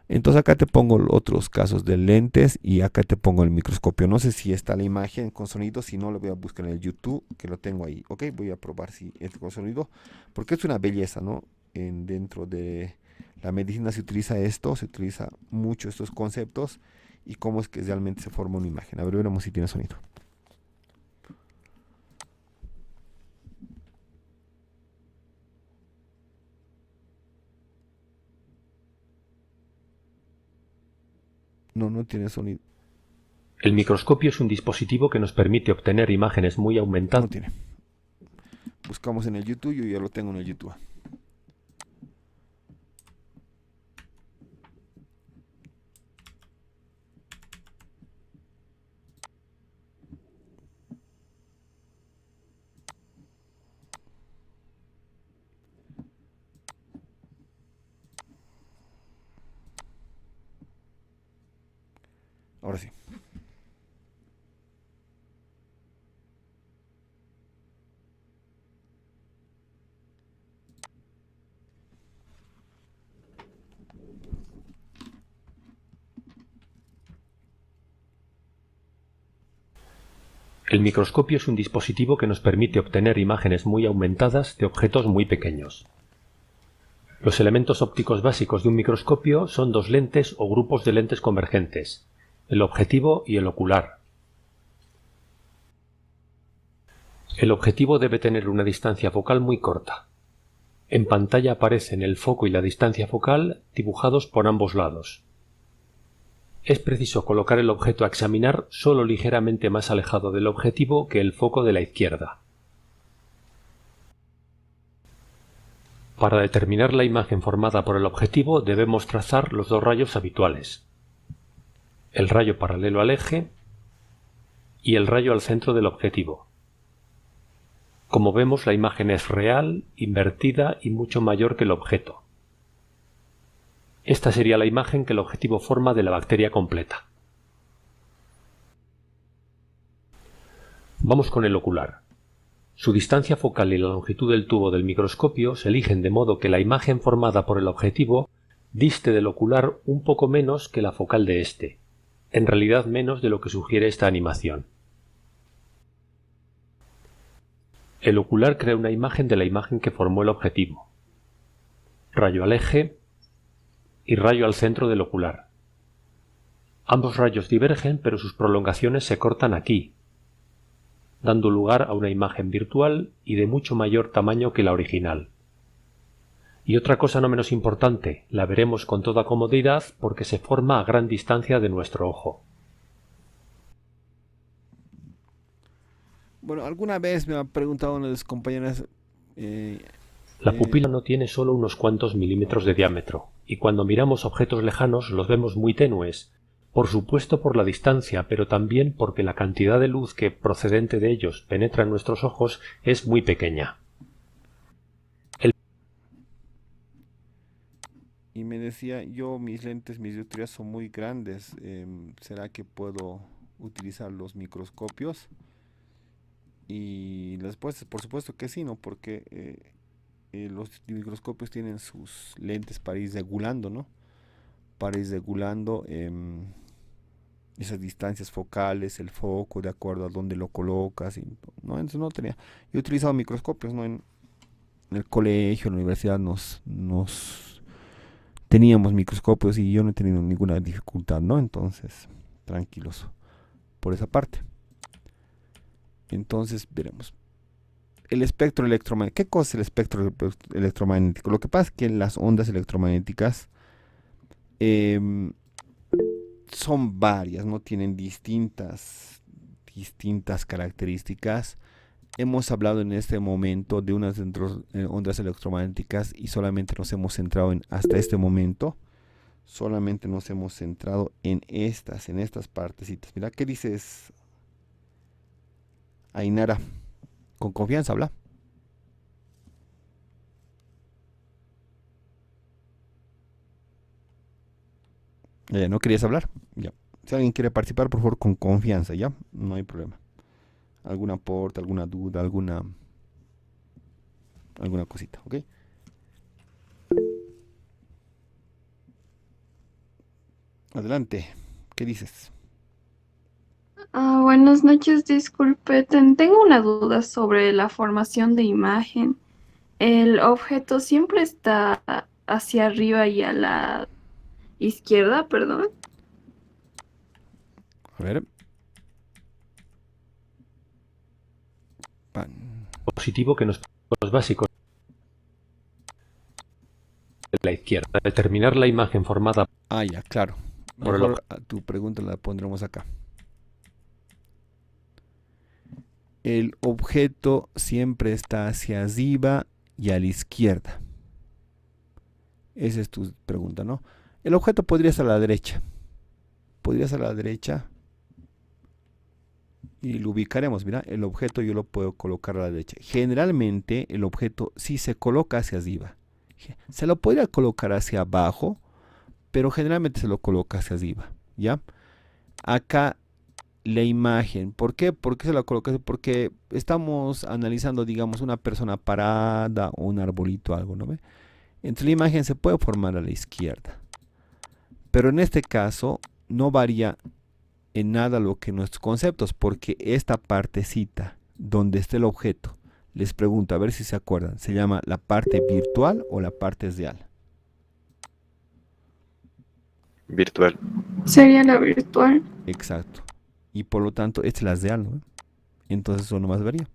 Entonces acá te pongo otros casos de lentes y acá te pongo el microscopio. No sé si está la imagen con sonido, si no lo voy a buscar en el YouTube, que lo tengo ahí. Ok, voy a probar si es con sonido, porque es una belleza, ¿no? Dentro de la medicina se utiliza esto, se utiliza mucho estos conceptos, y cómo es que realmente se forma una imagen. A ver, veremos si tiene sonido. No, no tiene sonido. El microscopio es un dispositivo que nos permite obtener imágenes muy aumentadas. No tiene. Buscamos en el YouTube, yo ya lo tengo en el YouTube. Ahora sí. El microscopio es un dispositivo que nos permite obtener imágenes muy aumentadas de objetos muy pequeños. Los elementos ópticos básicos de un microscopio son dos lentes o grupos de lentes convergentes, el objetivo y el ocular. El objetivo debe tener una distancia focal muy corta. En pantalla aparecen el foco y la distancia focal dibujados por ambos lados. Es preciso colocar el objeto a examinar solo ligeramente más alejado del objetivo que el foco de la izquierda. Para determinar la imagen formada por el objetivo debemos trazar los dos rayos habituales, el rayo paralelo al eje y el rayo al centro del objetivo. Como vemos, la imagen es real, invertida y mucho mayor que el objeto. Esta sería la imagen que el objetivo forma de la bacteria completa. Vamos con el ocular. Su distancia focal y la longitud del tubo del microscopio se eligen de modo que la imagen formada por el objetivo diste del ocular un poco menos que la focal de este, en realidad menos de lo que sugiere esta animación. El ocular crea una imagen de la imagen que formó el objetivo. Rayo al eje y rayo al centro del ocular. Ambos rayos divergen, pero sus prolongaciones se cortan aquí, dando lugar a una imagen virtual y de mucho mayor tamaño que la original. Y otra cosa no menos importante, la veremos con toda comodidad porque se forma a gran distancia de nuestro ojo. Bueno, alguna vez me ha preguntado una de las compañeras... La pupila no tiene solo unos cuantos milímetros de diámetro, y cuando miramos objetos lejanos los vemos muy tenues, por supuesto por la distancia, pero también porque la cantidad de luz que procedente de ellos penetra en nuestros ojos es muy pequeña. Y me decía, mis lentes, mis dioptrías son muy grandes, ¿será que puedo utilizar los microscopios? Y la respuesta es por supuesto que sí, ¿no? Porque los microscopios tienen sus lentes para ir regulando, ¿no? Para ir regulando esas distancias focales, el foco, de acuerdo a dónde lo colocas, ¿no? Entonces no tenía. Yo he utilizado microscopios, ¿no? En el colegio, en la universidad teníamos microscopios y yo no he tenido ninguna dificultad, ¿no? Entonces, tranquilos por esa parte. Entonces, veremos. El espectro electromagnético. ¿Qué cosa es el espectro electromagnético? Lo que pasa es que las ondas electromagnéticas son varias, no tienen distintas características. Hemos hablado en este momento de unas ondas electromagnéticas y solamente nos hemos centrado hasta este momento, solamente nos hemos centrado en estas partecitas. Mira, ¿qué dices, Ainara? Con confianza, habla. ¿No querías hablar? Ya. Si alguien quiere participar, por favor, con confianza, ¿ya? No hay problema. ¿Algún aporte, alguna duda, alguna cosita, ok? Adelante, ¿qué dices? Buenas noches, disculpe, tengo una duda sobre la formación de imagen. ¿El objeto siempre está hacia arriba y a la izquierda, perdón? A ver. Positivo que los básicos de la izquierda. Determinar la imagen formada. Ah, ya, claro. Mejor tu pregunta la pondremos acá. El objeto siempre está hacia arriba y a la izquierda. Esa es tu pregunta, ¿no? El objeto podría estar a la derecha. Podría estar a la derecha. Y lo ubicaremos, mira, el objeto yo lo puedo colocar a la derecha. Generalmente el objeto sí se coloca hacia arriba. Se lo podría colocar hacia abajo, pero generalmente se lo coloca hacia arriba, ¿ya? Acá la imagen, ¿por qué? ¿Por qué se la coloca así? Porque estamos analizando, digamos, una persona parada o un arbolito, algo, ¿no ve? Entonces la imagen se puede formar a la izquierda. Pero en este caso no varía en nada lo que nuestros conceptos, porque esta partecita donde está el objeto, les pregunto a ver si se acuerdan, ¿se llama la parte virtual o la parte real? Virtual. Sería la virtual. Exacto. Y por lo tanto, esta es la real, ¿no? Entonces eso no más varía.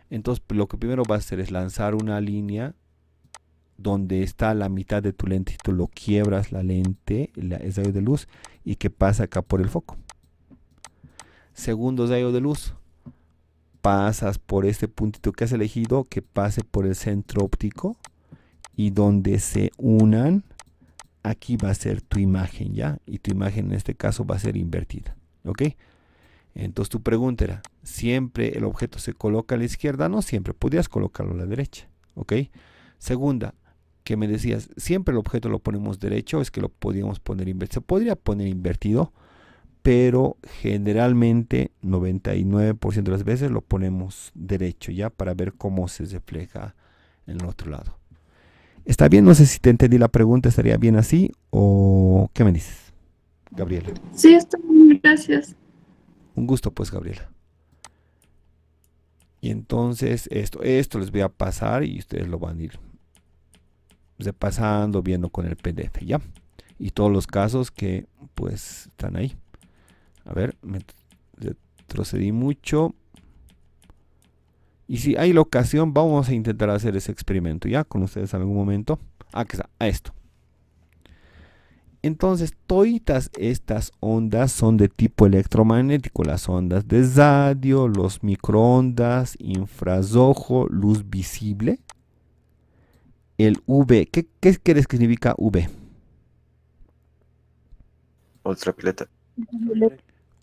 Entonces lo que primero vas a hacer es lanzar una línea donde está la mitad de tu lente, y tú lo quiebras la lente, el rayo de luz, y que pasa acá por el foco. Segundo rayo de luz, pasas por este puntito que has elegido, que pase por el centro óptico, y donde se unan, aquí va a ser tu imagen, ¿ya? Y tu imagen en este caso va a ser invertida, ¿ok? Entonces tu pregunta era, ¿siempre el objeto se coloca a la izquierda? No siempre, podrías colocarlo a la derecha, ¿ok? Segunda, que me decías, ¿siempre el objeto lo ponemos derecho? Es que lo podríamos poner invertido. Se podría poner invertido, pero generalmente 99% de las veces lo ponemos derecho, ¿ya? Para ver cómo se refleja en el otro lado. ¿Está bien? No sé si te entendí la pregunta, ¿estaría bien así? ¿O qué me dices, Gabriela? Sí, está bien, gracias. Un gusto, pues, Gabriela. Y entonces esto les voy a pasar y ustedes lo van a ir repasando, viendo con el PDF, ¿ya? Y todos los casos que pues están ahí. A ver, me retrocedí mucho. Y si hay la ocasión, vamos a intentar hacer ese experimento, ¿ya? Con ustedes en algún momento. Aquí está, a esto. Entonces, todas estas ondas son de tipo electromagnético. Las ondas de radio, los microondas, infrarrojo, luz visible. El UV, ¿qué crees que significa UV? Ultravioleta.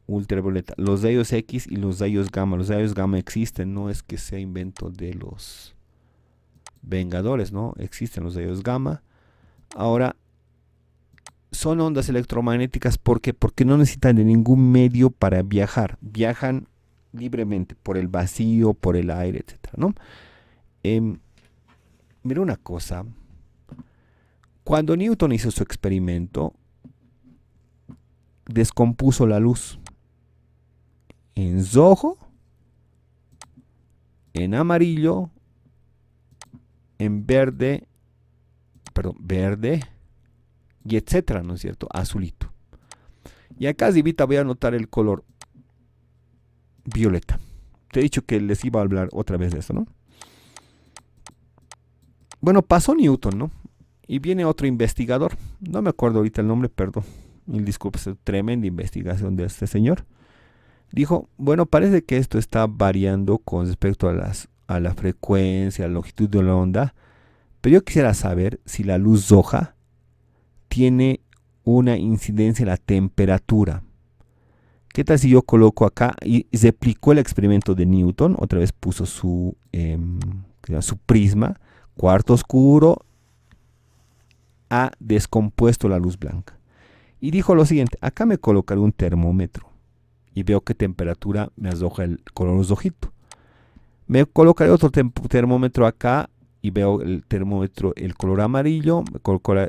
Ultravioleta. Los rayos X y los rayos gamma. Los rayos gamma existen, no es que sea invento de los Vengadores, ¿no? Existen los rayos gamma. Ahora, son ondas electromagnéticas, ¿por qué? Porque no necesitan de ningún medio para viajar. Viajan libremente por el vacío, por el aire, etcétera, ¿no? Mira una cosa. Cuando Newton hizo su experimento, descompuso la luz en rojo, en amarillo, en verde, y etcétera, ¿no es cierto? Azulito. Y acá arribita voy a anotar el color violeta. Te he dicho que les iba a hablar otra vez de eso, ¿no? Bueno, pasó Newton, ¿no? Y viene otro investigador, no me acuerdo ahorita el nombre, perdón, mil disculpas, tremenda investigación de este señor. Dijo, bueno, parece que esto está variando con respecto a la frecuencia, a la longitud de la onda, pero yo quisiera saber si la luz roja tiene una incidencia en la temperatura. ¿Qué tal si yo coloco acá y replicó el experimento de Newton? Otra vez puso su prisma, cuarto oscuro, ha descompuesto la luz blanca. Y dijo lo siguiente, acá me colocaré un termómetro y veo qué temperatura me arroja el color rojito. Me colocaré otro termómetro acá y veo el termómetro, el color amarillo,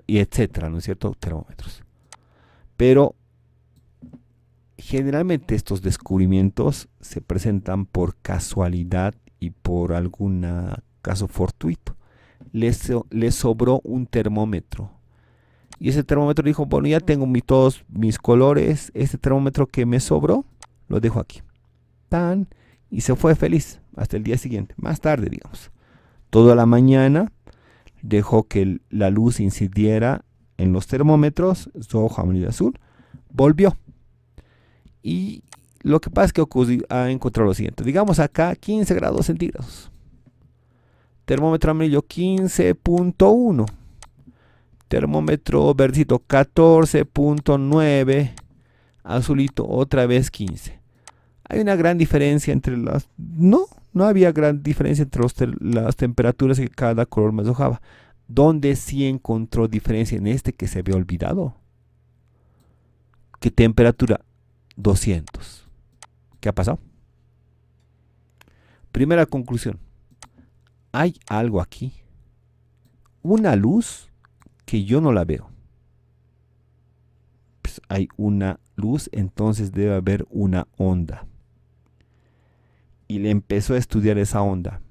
y etcétera, ¿no es cierto? Termómetros. Pero generalmente estos descubrimientos se presentan por casualidad y por algún caso fortuito. Le sobró un termómetro. Y ese termómetro dijo, bueno, ya tengo todos mis colores, este termómetro que me sobró, lo dejó aquí. Tan, y se fue feliz hasta el día siguiente, más tarde, digamos. Toda la mañana dejó que la luz incidiera en los termómetros, rojo, amarillo, azul, volvió. Y lo que pasa es que ha encontrado lo siguiente. Digamos acá 15 grados centígrados. Termómetro amarillo 15.1. Termómetro verdecito 14.9. Azulito otra vez 15. ¿Hay una gran diferencia entre las...? No había gran diferencia entre las temperaturas que cada color me arrojaba. ¿Dónde sí encontró diferencia en este que se había olvidado? ¿Qué temperatura? 200. ¿Qué ha pasado? Primera conclusión. Hay algo aquí. Una luz que yo no la veo. Pues hay una luz, entonces debe haber una onda. Y le empezó a estudiar esa onda.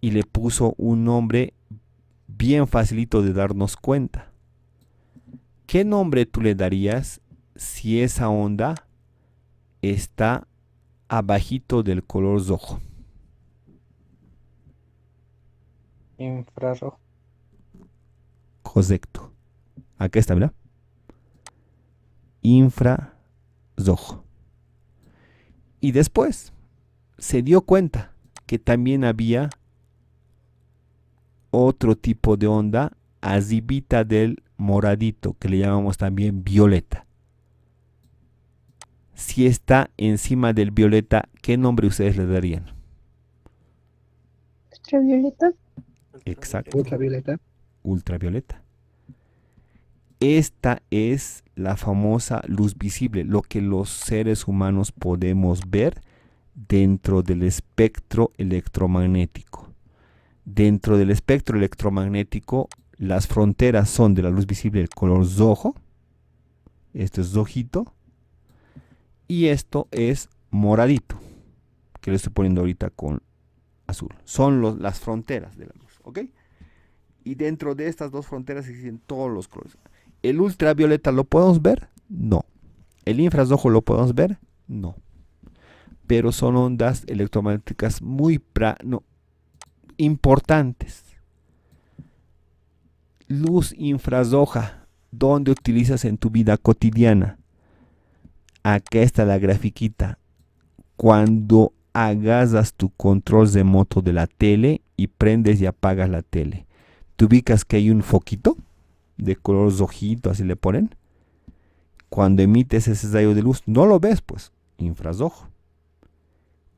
Y le puso un nombre bien facilito de darnos cuenta. ¿Qué nombre tú le darías si esa onda está abajito del color rojo? Infrarrojo. Correcto. Acá está, ¿verdad? Infrarrojo. Y después se dio cuenta que también había otro tipo de onda arribita del moradito, que le llamamos también violeta. Si está encima del violeta, ¿qué nombre ustedes le darían? Ultravioleta. Exacto. Ultravioleta. Ultravioleta. Esta es la famosa luz visible, lo que los seres humanos podemos ver dentro del espectro electromagnético. Dentro del espectro electromagnético, las fronteras son de la luz visible el color rojo. Esto es rojito. Y esto es moradito, que le estoy poniendo ahorita con azul. Son las fronteras de la luz, ¿ok? Y dentro de estas dos fronteras existen todos los colores. ¿El ultravioleta lo podemos ver? No. ¿El infrarrojo lo podemos ver? No. Pero son ondas electromagnéticas muy importantes. Luz infrarroja, ¿dónde utilizas en tu vida cotidiana? Acá está la grafiquita. Cuando agarras tu control remoto de la tele y prendes y apagas la tele, ¿te ubicas que hay un foquito de color rojito, así le ponen? Cuando emites ese rayo de luz, no lo ves, pues, infrarrojo.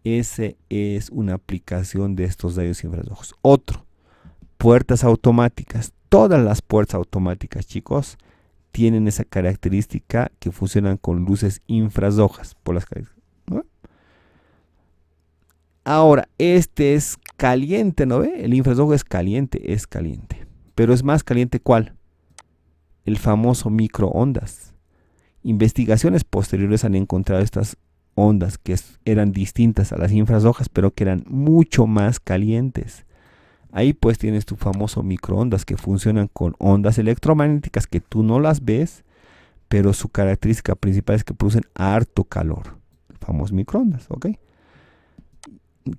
Ese es una aplicación de estos rayos infrarrojos. Otro, puertas automáticas. Todas las puertas automáticas, chicos, tienen esa característica que funcionan con luces infrarrojas. Por las características, ¿no? Ahora, este es caliente, ¿no ve? El infrarrojo es caliente. Pero es más caliente, ¿cuál? El famoso microondas. Investigaciones posteriores han encontrado estas ondas que eran distintas a las infrarrojas, pero que eran mucho más calientes. Ahí pues tienes tu famoso microondas, que funcionan con ondas electromagnéticas que tú no las ves, pero su característica principal es que producen harto calor. El famoso microondas, ¿ok?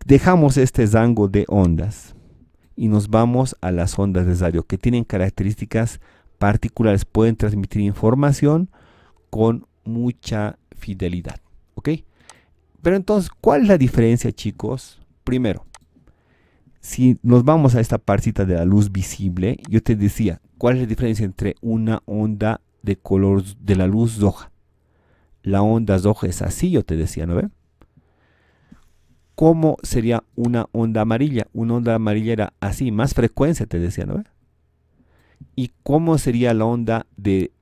Dejamos este rango de ondas y nos vamos a las ondas de radio, que tienen características particulares, pueden transmitir información con mucha fidelidad, ¿ok? Pero entonces, ¿cuál es la diferencia, chicos? Primero, si nos vamos a esta partita de la luz visible, yo te decía, ¿cuál es la diferencia entre una onda de color de la luz roja? La onda roja es así, yo te decía, ¿no ve? ¿Cómo sería una onda amarilla? Una onda amarilla era así, más frecuencia, te decía, ¿no ve? ¿Y cómo sería la onda de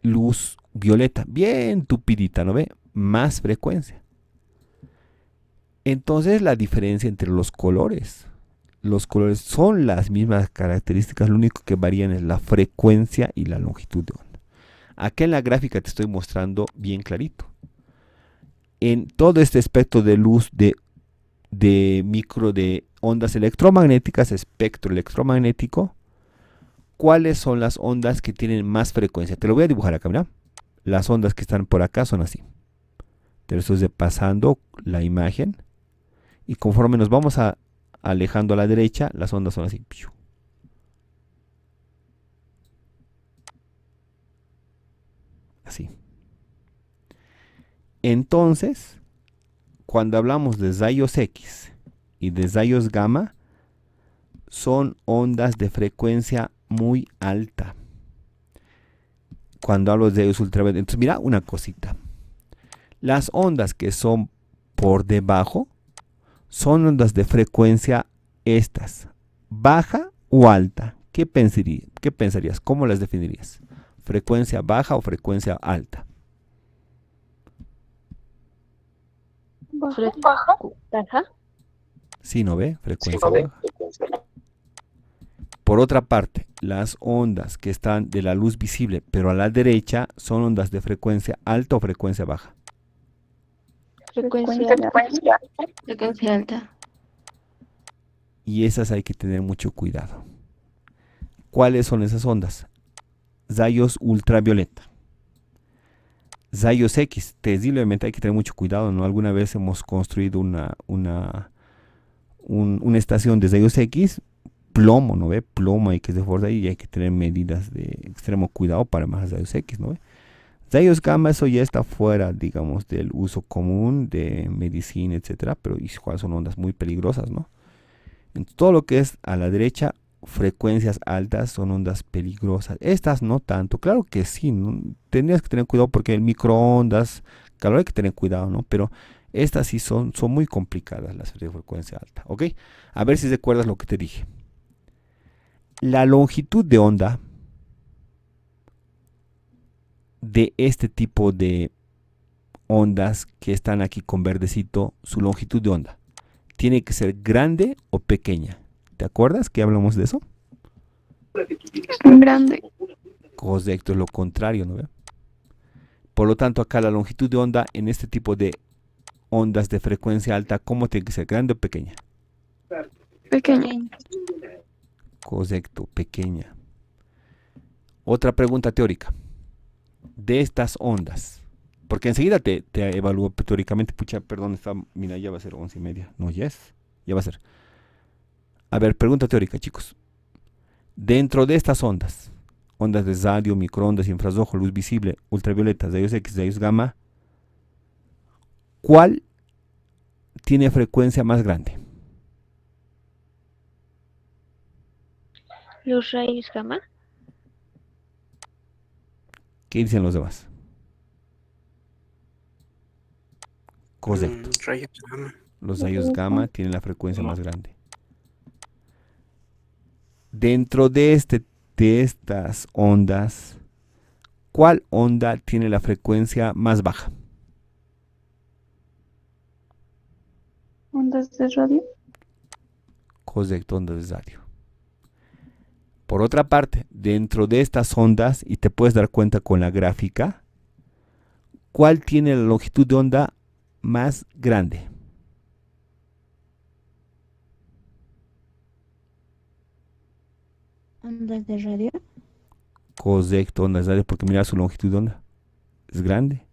luz violeta? Bien tupidita, ¿no ve? Más frecuencia. Entonces la diferencia entre los colores son las mismas características, lo único que varían es la frecuencia y la longitud de onda. Acá en la gráfica te estoy mostrando bien clarito. En todo este espectro de luz de ondas electromagnéticas, espectro electromagnético, ¿cuáles son las ondas que tienen más frecuencia? Te lo voy a dibujar acá, ¿verdad? Las ondas que están por acá son así. Te lo estoy pasando la imagen. Y conforme nos vamos alejando a la derecha, las ondas son así. Así. Entonces, cuando hablamos de rayos X y de rayos gamma, son ondas de frecuencia muy alta. Cuando hablo de rayos ultravioleta, entonces mira una cosita. Las ondas que son por debajo son ondas de frecuencia estas, baja o alta. ¿Qué pensarías? ¿Cómo las definirías? ¿Frecuencia baja o frecuencia alta? Baja. Sí, ¿no ve? Frecuencia baja. Por otra parte, las ondas que están de la luz visible, pero a la derecha, son ondas de frecuencia alta o frecuencia baja. Frecuencia alta. Y esas hay que tener mucho cuidado. ¿Cuáles son esas ondas? Rayos ultravioleta. Rayos X, terriblemente hay que tener mucho cuidado, ¿no? Alguna vez hemos construido una estación de rayos X, plomo, ¿no ve? Plomo hay que desbordar y hay que tener medidas de extremo cuidado para más rayos X, ¿no ve? Rayos gamma, eso ya está fuera, digamos, del uso común de medicina, etcétera, pero igual son ondas muy peligrosas, ¿no? En todo lo que es a la derecha, frecuencias altas son ondas peligrosas. Estas no tanto, claro que sí, ¿no? Tendrías que tener cuidado porque el microondas, claro, hay que tener cuidado, ¿no? Pero estas sí son muy complicadas, las de frecuencia alta, ¿ok? A ver si recuerdas lo que te dije. La longitud de onda de este tipo de ondas que están aquí con verdecito, su longitud de onda tiene que ser grande o pequeña. ¿Te acuerdas que hablamos de eso? Grande. Correcto, es lo contrario, ¿no ve? Por lo tanto, acá la longitud de onda en este tipo de ondas de frecuencia alta, ¿cómo tiene que ser? ¿Grande o pequeña? Pequeña. Correcto, pequeña. Otra pregunta teórica. De estas ondas, porque enseguida te evalúo teóricamente, pucha, perdón, mira, ya va a ser 11:30, no, ya va a ser. A ver, pregunta teórica, chicos. Dentro de estas ondas de radio, microondas, infrarrojo, luz visible, ultravioleta, rayos X, rayos gamma, ¿cuál tiene frecuencia más grande? Los rayos gamma. ¿Qué dicen los demás? Correcto. Rayos gamma. Los rayos gamma tienen la frecuencia más grande. Dentro de estas ondas, ¿cuál onda tiene la frecuencia más baja? Ondas de radio. Correcto, ondas de radio. Por otra parte, dentro de estas ondas, y te puedes dar cuenta con la gráfica, ¿cuál tiene la longitud de onda más grande? Ondas de radio. Correcto, ondas de radio, porque mira su longitud de onda. Es grande.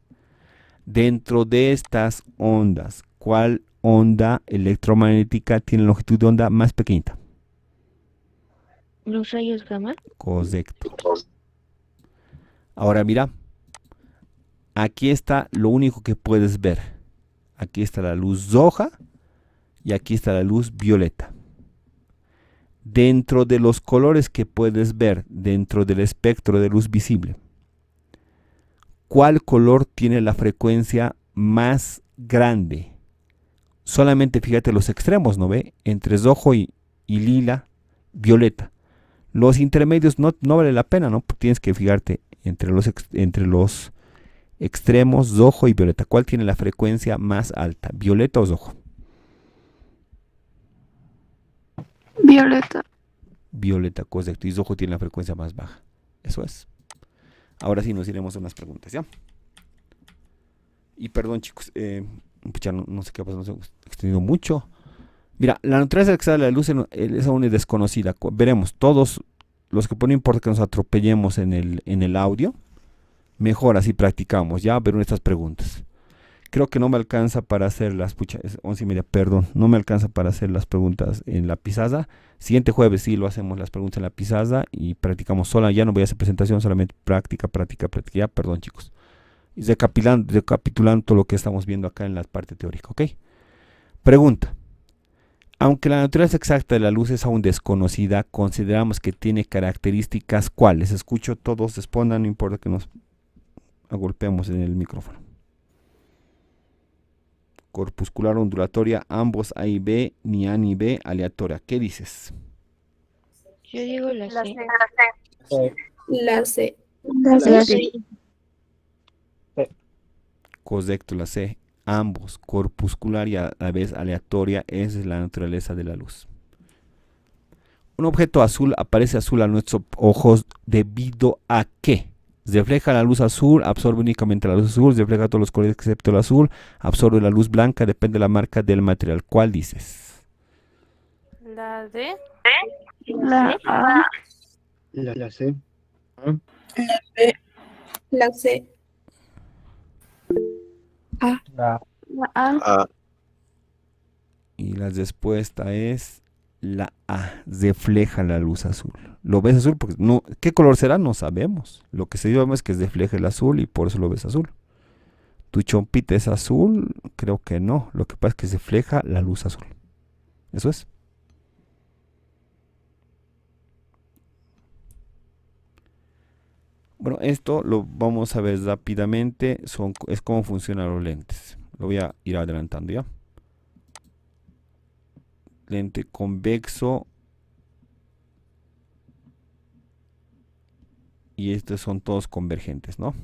Dentro de estas ondas, ¿cuál onda electromagnética tiene longitud de onda más pequeñita? Los rayos gamma. Correcto. Ahora mira, aquí está lo único que puedes ver. Aquí está la luz roja y aquí está la luz violeta. Dentro de los colores que puedes ver dentro del espectro de luz visible, ¿cuál color tiene la frecuencia más grande? Solamente fíjate los extremos, ¿no ve? Entre rojo y lila, violeta. Los intermedios no vale la pena, ¿no? Tienes que fijarte entre los extremos, rojo y violeta. ¿Cuál tiene la frecuencia más alta? ¿Violeta o rojo? Violeta. Violeta, correcto. Y rojo tiene la frecuencia más baja. Eso es. Ahora sí nos iremos a unas preguntas, ¿ya? Y perdón, chicos, pucha, no sé qué ha pasado, nos hemos extendido mucho. Mira, la naturaleza que sale de la luz es aún desconocida. Veremos, todos los que no importa que nos atropellemos en el audio, mejor así practicamos, ya, ver estas preguntas. Creo que no me alcanza para hacer las, pucha, es 11:30, perdón, no me alcanza para hacer las preguntas en la pizarra. Siguiente jueves sí lo hacemos las preguntas en la pizarra y practicamos sola, ya no voy a hacer presentación, solamente práctica, ya, perdón chicos. Y recapitulando todo lo que estamos viendo acá en la parte teórica, ¿ok? Pregunta. Aunque la naturaleza exacta de la luz es aún desconocida, consideramos que tiene características ¿cuáles? Escucho, todos respondan, no importa que nos agolpeemos en el micrófono. Corpuscular, ondulatoria, ambos A y B, ni A ni B, aleatoria. ¿Qué dices? Yo digo la C. La C. La C. Correcto, la C. Ambos, corpuscular y a la vez aleatoria, es la naturaleza de la luz. Un objeto azul aparece azul a nuestros ojos debido a que refleja la luz azul, absorbe únicamente la luz azul, refleja todos los colores excepto el azul, absorbe la luz blanca, depende de la marca del material. ¿Cuál dices? La D. La A. La C. La B. La C. A. La La A. Y la respuesta es la A, refleja la luz azul. ¿Lo ves azul? Porque no, ¿qué color será? No sabemos. Lo que se llama es que refleja el azul y por eso lo ves azul. ¿Tu chompita es azul? Creo que no. Lo que pasa es que refleja la luz azul. Eso es. Bueno, esto lo vamos a ver rápidamente. Es cómo funcionan los lentes. Lo voy a ir adelantando ya. Lente convexo. Y estos son todos convergentes, ¿no?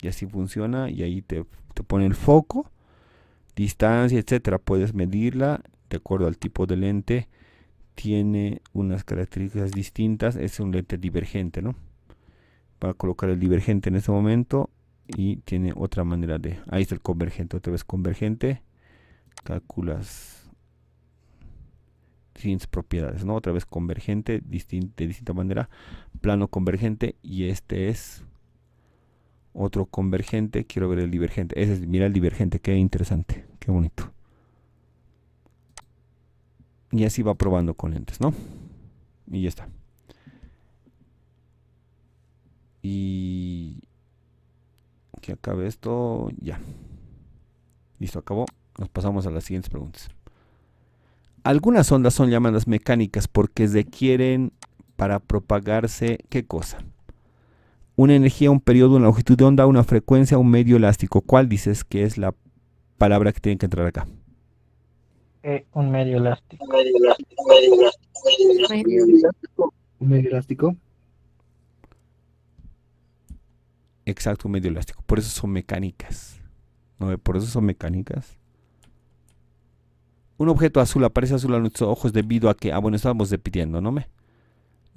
Y así funciona. Y ahí te pone el foco, distancia, etcétera. Puedes medirla de acuerdo al tipo de lente. Tiene unas características distintas. Es un lente divergente, ¿no? Para colocar el divergente en este momento. Y tiene otra manera de... Ahí está el convergente. Otra vez convergente. Calculas distintas propiedades, ¿no? Otra vez convergente, de distinta manera, plano convergente, y este es otro convergente. Quiero ver el divergente. Ese es, mira el divergente, qué interesante, qué bonito. Y así va probando con lentes, ¿no? Y ya está. Y que acabe esto, ya. Listo, acabó. Nos pasamos a las siguientes preguntas. Algunas ondas son llamadas mecánicas porque requieren para propagarse, ¿qué cosa? Una energía, un periodo, una longitud de onda, una frecuencia, un medio elástico. ¿Cuál dices que es la palabra que tiene que entrar acá? Un medio elástico. Un medio elástico. Exacto, un medio elástico. Por eso son mecánicas. ¿No? Por eso son mecánicas. Un objeto azul aparece azul a nuestros ojos debido a que... bueno, estábamos repitiendo, ¿no?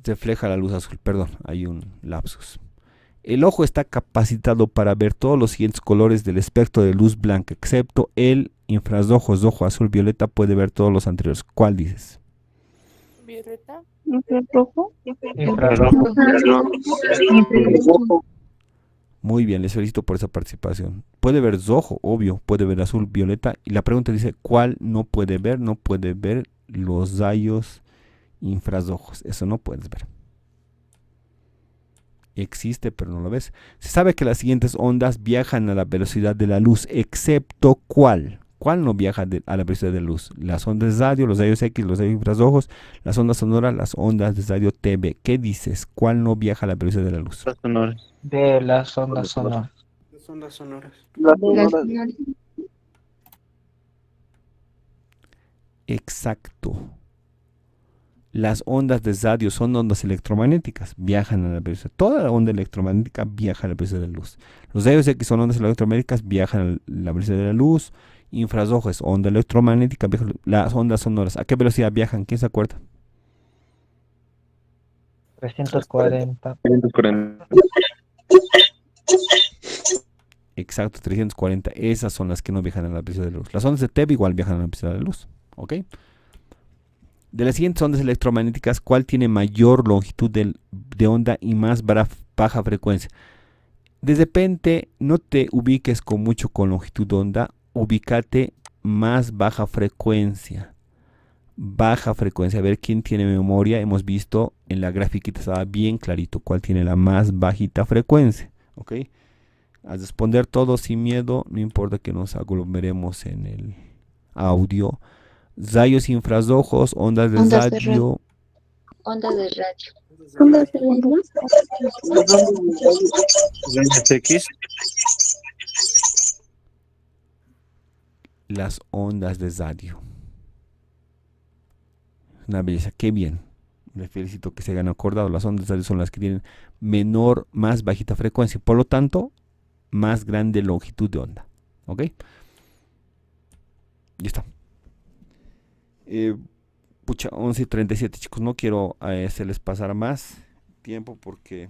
Refleja la luz azul, perdón, hay un lapsus. El ojo está capacitado para ver todos los siguientes colores del espectro de luz blanca, excepto el infrarrojo, rojo, azul, violeta, puede ver todos los anteriores. ¿Cuál dices? Violeta. Infrarrojo. Infrarrojo. Muy bien, les felicito por esa participación. Puede ver rojo, obvio, puede ver azul, violeta. Y la pregunta dice, ¿cuál no puede ver? No puede ver los rayos infrarrojos. Eso no puedes ver. Existe, pero no lo ves. Se sabe que las siguientes ondas viajan a la velocidad de la luz, excepto ¿cuál? ¿Cuál no viaja a la velocidad de la luz? Las ondas de radio, los rayos X, los rayos infrarrojos, las ondas sonoras, las ondas de radio TV. ¿Qué dices? ¿Cuál no viaja a la velocidad de la luz? Las sonoras. De las ondas sonoras. Las ondas sonoras. Exacto. Las ondas de radio son ondas electromagnéticas, viajan a la velocidad. Toda la onda electromagnética viaja a la velocidad de la luz. Los rayos X son ondas electromagnéticas, viajan a la velocidad de la luz. Infrarrojo es onda electromagnética, las ondas sonoras. ¿A qué velocidad viajan? ¿Quién se acuerda? 340. 340. Exacto, 340. Esas son las que no viajan a la velocidad de la luz. Las ondas de TV igual viajan a la velocidad de la luz. ¿Ok? De las siguientes ondas electromagnéticas, ¿cuál tiene mayor longitud de onda y más baja frecuencia? de repente no te ubiques mucho con longitud de onda, ubícate más baja frecuencia. Baja frecuencia, a ver quién tiene memoria. Hemos visto en la grafiquita, estaba bien clarito cuál tiene la más bajita frecuencia. ¿Ok? A responder todo sin miedo, no importa que nos aglomeremos en el audio. Rayos infrarrojos, ondas de radio. Ondas de radio. Rayos X. Las ondas de radio. Una belleza, qué bien. Me felicito que se hayan acordado. Las ondas de radio son las que tienen más bajita frecuencia. Por lo tanto, más grande longitud de onda. ¿Ok? Ya está. 11:37, chicos. No quiero hacerles pasar más tiempo porque